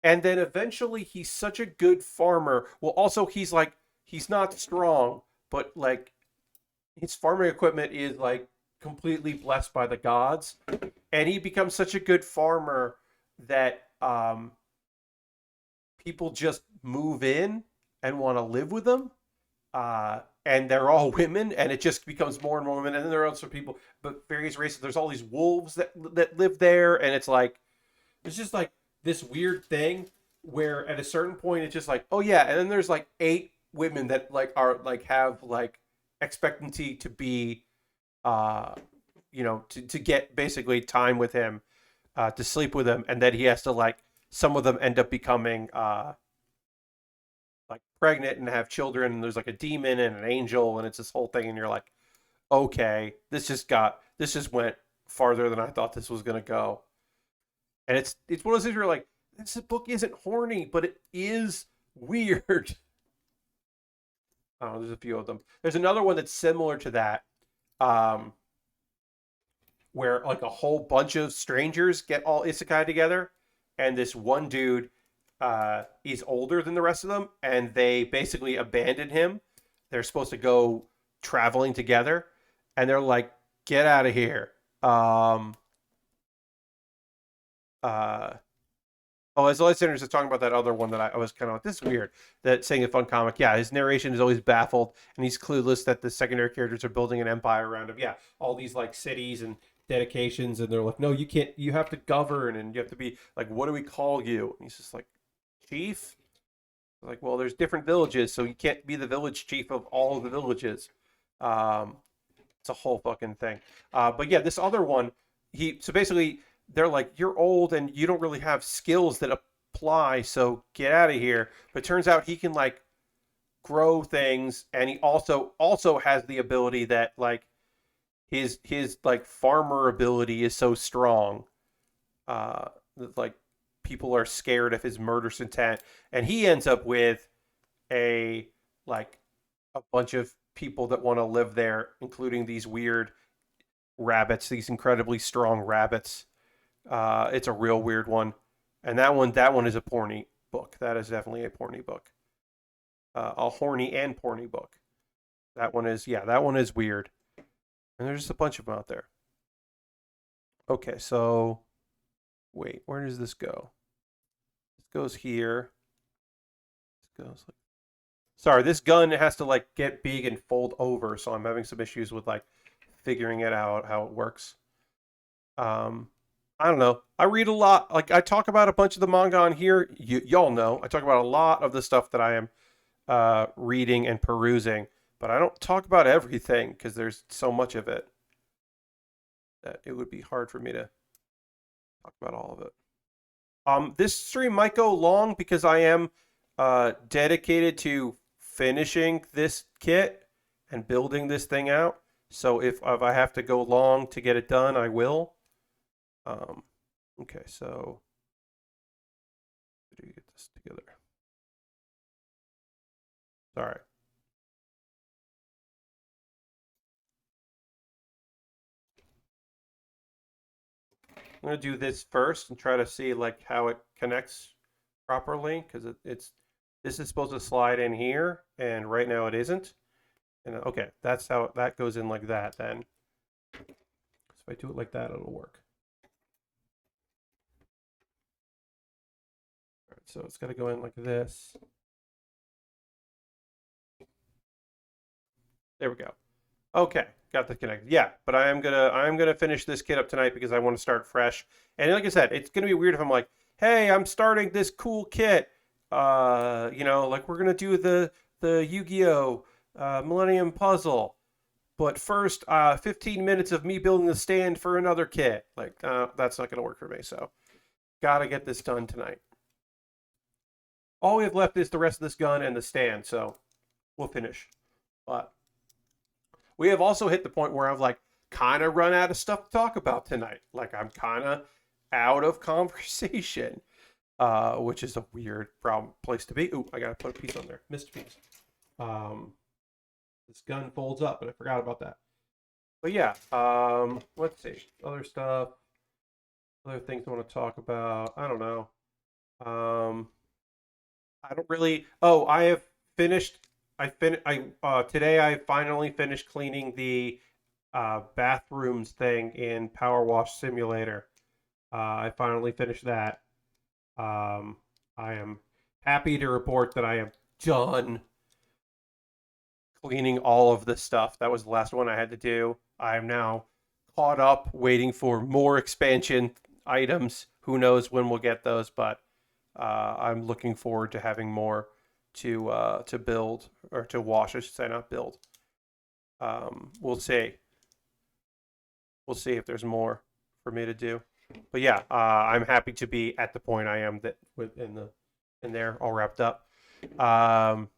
And then eventually he's such a good farmer. Well, also he's like he's not strong, but like his farming equipment is like completely blessed by the gods, and he becomes such a good farmer that people just move in and want to live with him. And they're all women, and it just becomes more and more women. And then there are also people, but various races. There's all these wolves that live there, and it's just like this weird thing where at a certain point it's just like, oh yeah, and then there's like 8 women that like are like have like expectancy to be, uh, to get basically time with him, to sleep with him, and then he has to like some of them end up becoming like pregnant and have children, and there's like a demon and an angel, and it's this whole thing, and you're like, okay, this just went farther than I thought this was gonna go. And it's one of those things where you're like, this book isn't horny, but it is weird. Oh, there's a few of them. There's another one that's similar to that, um, where like a whole bunch of strangers get all isekai together, and this one dude is older than the rest of them, and they basically abandon him. They're supposed to go traveling together, and they're like, "Get out of here." Uh, oh, as the listeners are talking about that other one that I was kind of like, this is weird. That saying a fun comic, yeah, his narration is always baffled, and he's clueless that the secondary characters are building an empire around him. Yeah, all these like cities and dedications, and they're like, no, you can't. You have to govern, and you have to be like, what do we call you? And he's just like, chief. Like, well, there's different villages, so you can't be the village chief of all of the villages. Um, it's a whole fucking thing. But yeah, this other one, so basically they're like, you're old and you don't really have skills that apply, so get out of here. But it turns out he can like grow things, and he also has the ability that like his like farmer ability is so strong, that like people are scared of his murderous intent, and he ends up with a like a bunch of people that want to live there, including these weird rabbits, these incredibly strong rabbits. It's a real weird one, and that one is a porny book. That is definitely a porny book, a horny and porny book. That one is weird, and there's just a bunch of them out there. Okay, so wait, where does this go? This goes here. This goes like. Sorry, this gun has to like get big and fold over, so I'm having some issues with like figuring it out how it works. Um, I don't know. I read a lot. Like I talk about a bunch of the manga on here. Y'all know I talk about a lot of the stuff that I am reading and perusing, but I don't talk about everything because there's so much of it that it would be hard for me to talk about all of it. This stream might go long because I am dedicated to finishing this kit and building this thing out. So if I have to go long to get it done, I will. Okay, so how do you get this together? Sorry. I'm gonna do this first and try to see like how it connects properly because it's this is supposed to slide in here, and right now it isn't. And okay, that's how that goes in like that. Then, so if I do it like that, it'll work. All right, so it's got to go in like this. There we go. Okay, got the connected. Yeah, but I'm gonna finish this kit up tonight because I want to start fresh. And like I said, it's gonna be weird if I'm like, hey, I'm starting this cool kit. Like we're gonna do the Yu-Gi-Oh! Millennium Puzzle. But first, 15 minutes of me building the stand for another kit. Like, that's not gonna work for me. So, gotta get this done tonight. All we have left is the rest of this gun and the stand. So, we'll finish. But we have also hit the point where I've like kind of run out of stuff to talk about tonight. Like I'm kind of out of conversation, which is a weird place to be. Ooh, I gotta put a piece on there. Missed a piece. This gun folds up, but I forgot about that. But yeah, let's see other stuff, other things I want to talk about. I don't know. I don't really. Oh, I have finished. Today I finally finished cleaning the bathrooms thing in Power Wash Simulator. I finally finished that. Um, I am happy to report that I am done cleaning all of this stuff. That was the last one I had to do. I am now caught up, waiting for more expansion items. Who knows when we'll get those, but I'm looking forward to having more to build or to wash. I should say, not build. We'll see. We'll see if there's more for me to do. But yeah, I'm happy to be at the point I am that in there all wrapped up. Um,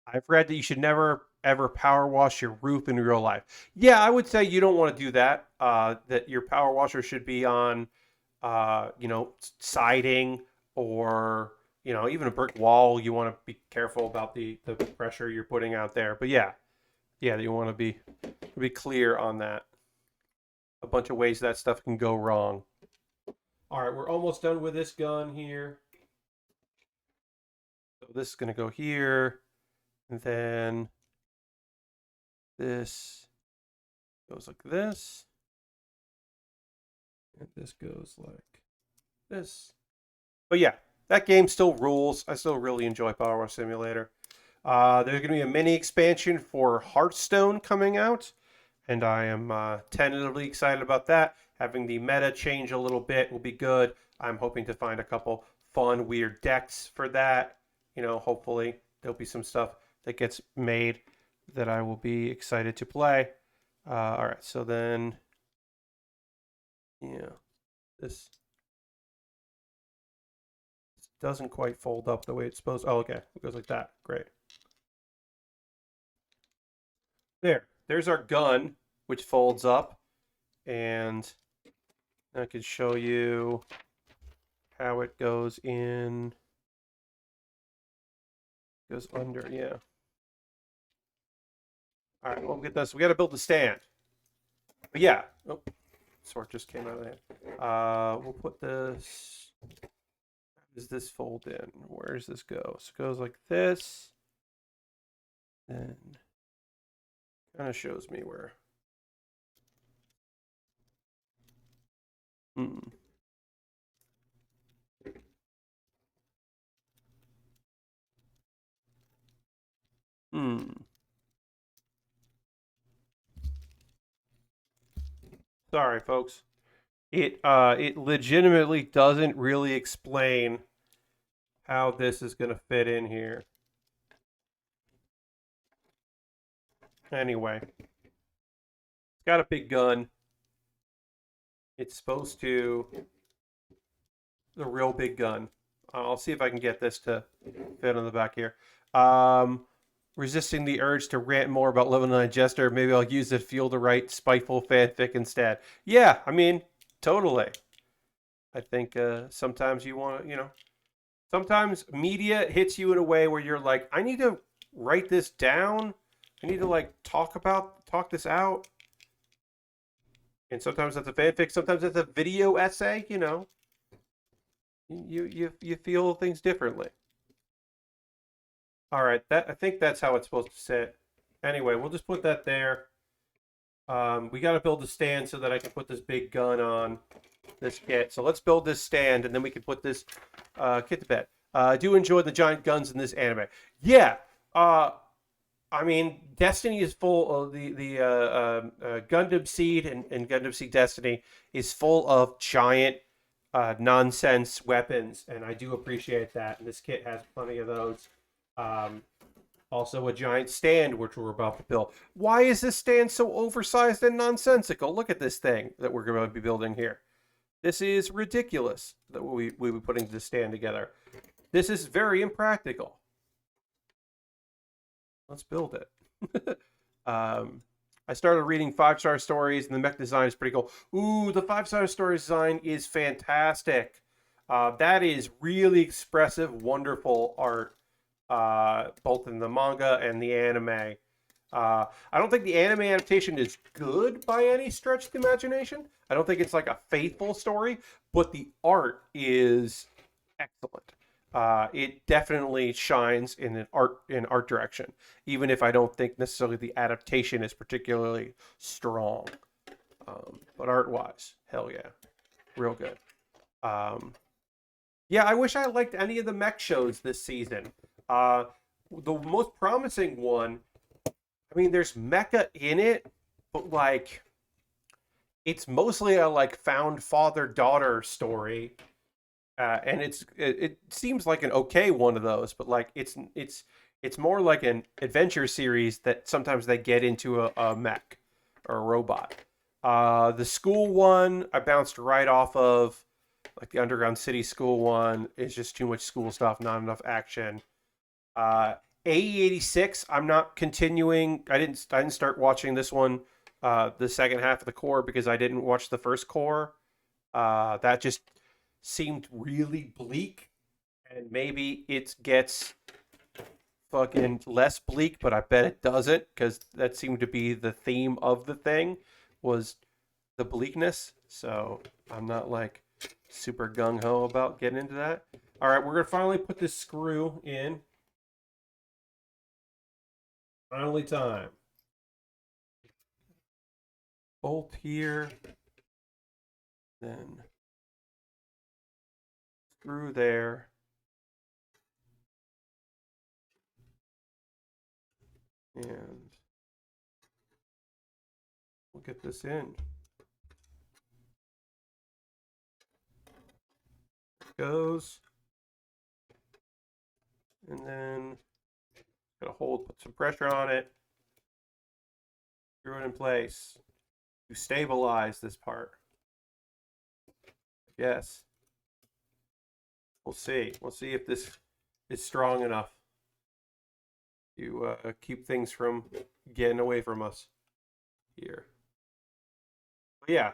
I've read that you should never ever power wash your roof in real life. Yeah, I would say you don't want to do that. That your power washer should be on, siding or even a brick wall. You want to be careful about the pressure you're putting out there. But yeah, you want to be clear on that. A bunch of ways that stuff can go wrong. All right, we're almost done with this gun here. So this is going to go here, and then this goes like this, and this goes like this. But yeah, that game still rules. I still really enjoy Power Wash Simulator. There's going to be a mini expansion for Hearthstone coming out, and I am tentatively excited about that. Having the meta change a little bit will be good. I'm hoping to find a couple fun, weird decks for that. Hopefully there'll be some stuff that gets made that I will be excited to play. All right, so then, yeah, this doesn't quite fold up the way it's supposed to. Oh, okay, it goes like that. Great. There's our gun, which folds up, and I can show you how it goes in. Goes under, yeah. All right, we'll get this. We got to build the stand. But yeah, oh, sword just came out of there. We'll put this. How does this fold in? Where does this go? So it goes like this. Then kind of shows me where. Hmm. Hmm. Sorry, folks. It legitimately doesn't really explain how this is going to fit in here. Anyway, it's got a big gun. It's supposed to the real big gun. I'll see if I can get this to fit on the back here. Resisting the urge to rant more about Level 9 Jester. Maybe I'll use it to fuel the right spiteful fanfic instead. Yeah, I mean, totally. I think sometimes you want to, sometimes media hits you in a way where you're like, I need to write this down. I need to talk this out. And sometimes that's a fanfic. Sometimes that's a video essay. You feel things differently. All right, I think that's how it's supposed to sit. Anyway, we'll just put that there. We got to build the stand so that I can put this big gun on this kit. So let's build this stand, and then we can put this kit to bed. I do enjoy the giant guns in this anime. Yeah, I mean, Destiny is full of the Gundam Seed and Gundam Seed Destiny is full of giant nonsense weapons, and I do appreciate that. And this kit has plenty of those. Um, Also, a giant stand, which we're about to build. Why is this stand so oversized and nonsensical? Look at this thing that we're going to be building here. This is ridiculous that we be putting this stand together. This is very impractical. Let's build it. I started reading 5-star stories, and the mech design is pretty cool. Ooh, the 5-star story design is fantastic. That is really expressive, wonderful art. Both in the manga and the anime. I don't think the anime adaptation is good by any stretch of the imagination. I don't think it's like a faithful story, but the art is excellent. It definitely shines in an art direction, even if I don't think necessarily the adaptation is particularly strong. But art wise, hell yeah, real good. Um, yeah, I wish I liked any of the mech shows this season. Uh, the most promising one, I mean, there's mecha in it, but like it's mostly a like found father daughter story, and it seems like an okay one of those, but like it's more like an adventure series that sometimes they get into a mech or a robot. The school one I bounced right off of, like the Underground City school one is just too much school stuff, not enough action. AE86, I'm not continuing. I didn't start watching this one, the second half of the core because I didn't watch the first core. That just seemed really bleak, and maybe it gets fucking less bleak, but I bet it doesn't because that seemed to be the theme of the thing was the bleakness. So I'm not like super gung ho about getting into that. All right, we're gonna finally put this screw in. Finally, time. Bolt here, then screw there, and we'll get this in. Goes, and then gonna hold, put some pressure on it, screw it in place to stabilize this part. Yes, we'll see. We'll see if this is strong enough to keep things from getting away from us here. But yeah,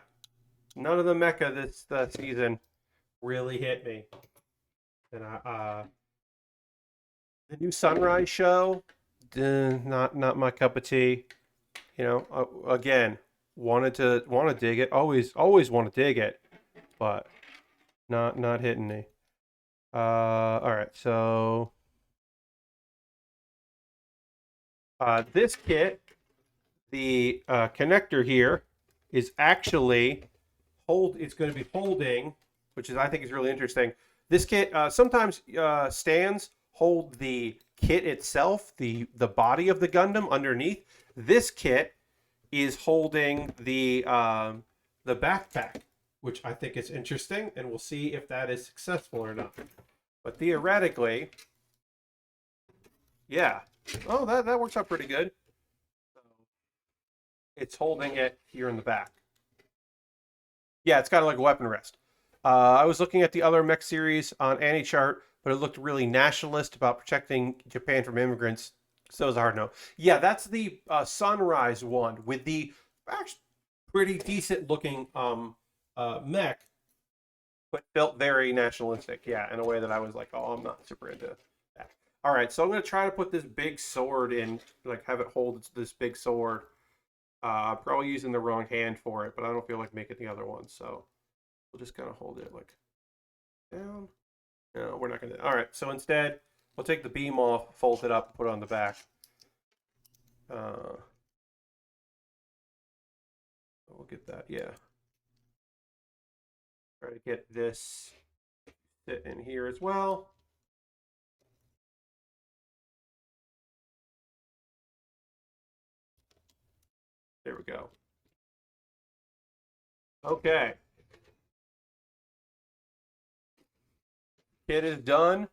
none of the mecha this season really hit me. And the new Sunrise show, not my cup of tea. You know, again, want to dig it. Always want to dig it, but not hitting me. All right, so this kit, the connector here, is actually It's going to be holding, which is I think is really interesting. This kit sometimes stands hold the kit itself, the body of the Gundam underneath. This kit is holding the backpack, which I think is interesting, and we'll see if that is successful or not. But theoretically, yeah. Oh, that works out pretty good. It's holding it here in the back. Yeah, it's kind of like a weapon rest. I was looking at the other mech series on AniChart, but it looked really nationalist about protecting Japan from immigrants. So it was a hard no. Yeah, that's the Sunrise one with the actually pretty decent looking mech, but felt very nationalistic. Yeah, in a way that I was like, oh, I'm not super into that. All right, so I'm gonna try to put this big sword in, like have it hold this big sword. Probably using the wrong hand for it, but I don't feel like making the other one, so we'll just kind of hold it like down. No, we're not gonna. All right, so instead, we'll take the beam off, fold it up, put it on the back. We'll get that. Yeah. Try to get this fit in here as well. There we go. Okay. Kit is done.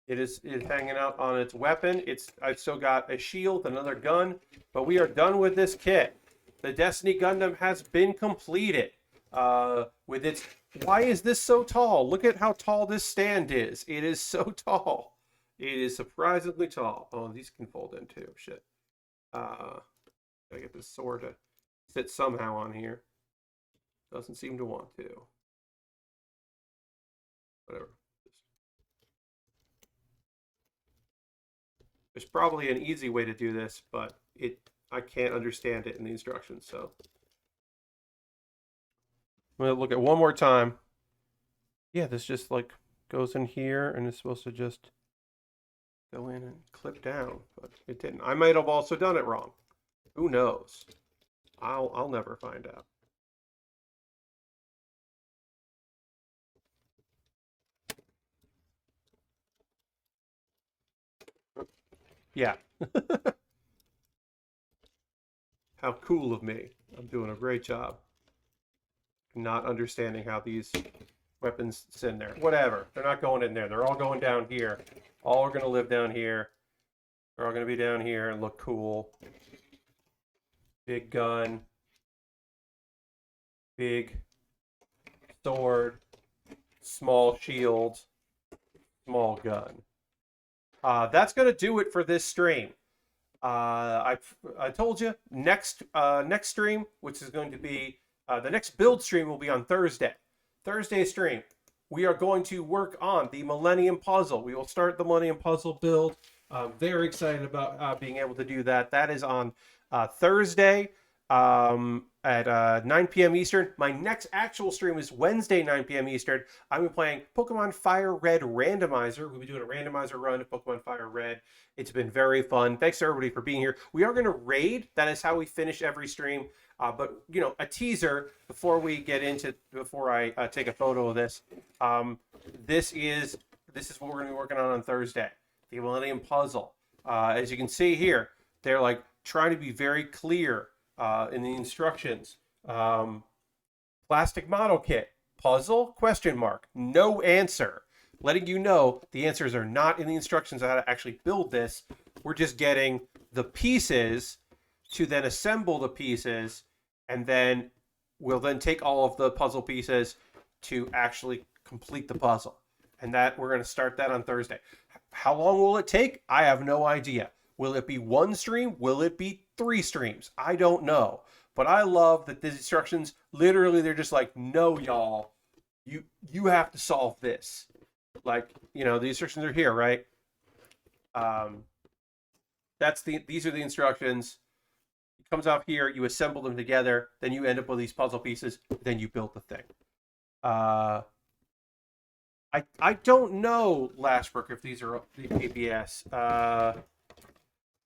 It is hanging out on its weapon. I've still got a shield, another gun, but we are done with this kit. The Destiny Gundam has been completed. With its Why is this so tall? Look at how tall this stand is. It is so tall. It is surprisingly tall. Oh, these can fold in too. Shit. Gotta get this sword to sit somehow on here. Doesn't seem to want to. Whatever. There's probably an easy way to do this, but I can't understand it in the instructions, so I'm gonna look at one more time. Yeah, this just like goes in here and is supposed to just go in and clip down, but it didn't. I might have also done it wrong. Who knows? I'll never find out. Yeah. How cool of me. I'm doing a great job. Not understanding how these weapons sit in there. Whatever. They're not going in there. They're all going down here. All are going to live down here. They're all going to be down here and look cool. Big gun. Big sword. Small shield. Small gun. That's going to do it for this stream. I told you next stream, which is going to be the next build stream, will be on Thursday. Thursday stream, we are going to work on the Millennium Puzzle. We will start the Millennium Puzzle build. I'm very excited about being able to do that. That is on Thursday at 9 p.m. Eastern. My next actual stream is Wednesday, 9 p.m. Eastern. I'm going to be playing Pokemon Fire Red Randomizer. We'll be doing a randomizer run of Pokemon Fire Red. It's been very fun. Thanks to everybody for being here. We are going to raid. That is how we finish every stream. But, you know, a teaser before we get into, before I take a photo of this. This is what we're going to be working on Thursday. The Millennium Puzzle. As you can see here, they're like trying to be very clear in the instructions. Plastic model kit. Puzzle? Question mark. No answer. Letting you know the answers are not in the instructions on how to actually build this. We're just getting the pieces to then assemble the pieces, and then we'll then take all of the puzzle pieces to actually complete the puzzle. And that we're going to start that on Thursday. How long will it take? I have no idea. Will it be one stream? Will it be 3 streams? I don't know. But I love that the instructions, literally, they're just like, no, y'all, you have to solve this. Like, you know, the instructions are here, right? These are the instructions. It comes off here, you assemble them together, then you end up with these puzzle pieces, then you build the thing. I don't know, Lashbrook, if these are the ABS.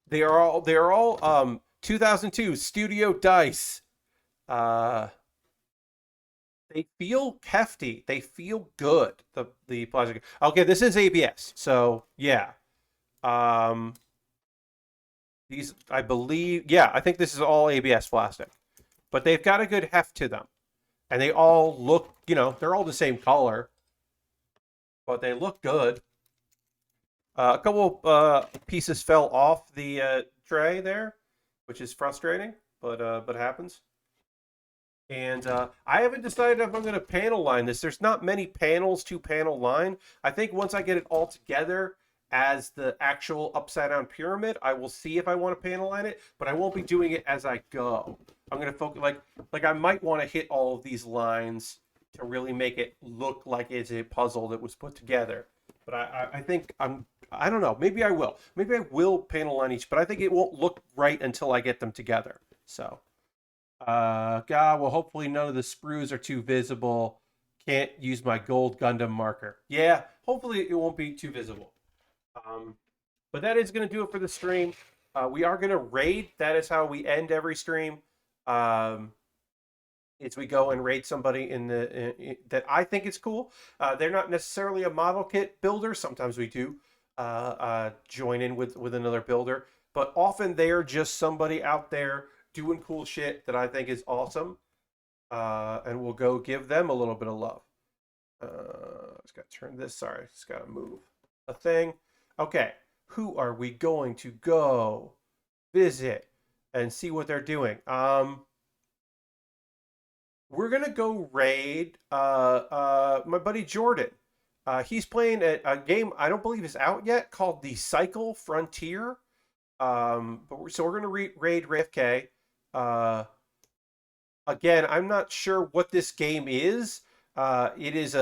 They are all 2002 Studio Dice. They feel hefty. They feel good. The plastic. Okay, this is ABS. So yeah. These, I believe, yeah, I think this is all ABS plastic, but they've got a good heft to them, and they all look, you know, they're all the same color, but they look good. A couple pieces fell off the tray there, which is frustrating, but happens. And I haven't decided if I'm going to panel line this. There's not many panels to panel line. I think once I get it all together as the actual upside down pyramid, I will see if I want to panel line it, but I won't be doing it as I go. I'm going to focus, like I might want to hit all of these lines to really make it look like it's a puzzle that was put together. But I think I don't know. Maybe I will. Maybe I will panel line each, but I think it won't look right until I get them together. So. God, well, hopefully none of the sprues are too visible. Can't use my gold Gundam marker. Yeah, hopefully it won't be too visible. But that is going to do it for the stream. We are going to raid. That is how we end every stream. Is we go and raid somebody that I think is cool. They're not necessarily a model kit builder. Sometimes we do join in with another builder. But often they're just somebody out there doing cool shit that I think is awesome, and we'll go give them a little bit of love. Just gotta turn this. Sorry, just gotta move a thing. Okay, who are we going to go visit and see what they're doing? We're gonna go raid my buddy Jordan. He's playing a game I don't believe is out yet called The Cycle Frontier. So we're gonna raid RFK. Again, I'm not sure what this game is. It is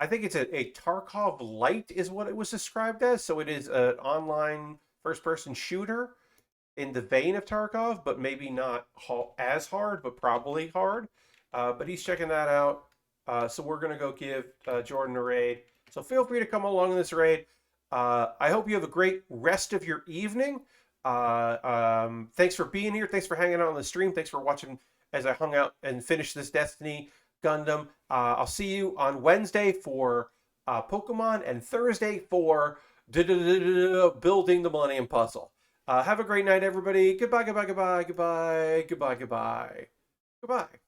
I think it's a Tarkov Lite is what it was described as. So it is an online first-person shooter in the vein of Tarkov, but maybe not as hard, but probably hard. But he's checking that out. So we're gonna go give Jordan a raid. So feel free to come along in this raid. I hope you have a great rest of your evening. Thanks for being here. Thanks for hanging out on the stream. Thanks for watching as I hung out and finished this Destiny Gundam. I'll see you on Wednesday for Pokemon and Thursday for building the Millennium Puzzle. Have a great night, everybody. Goodbye, goodbye, goodbye, goodbye, goodbye, goodbye, goodbye.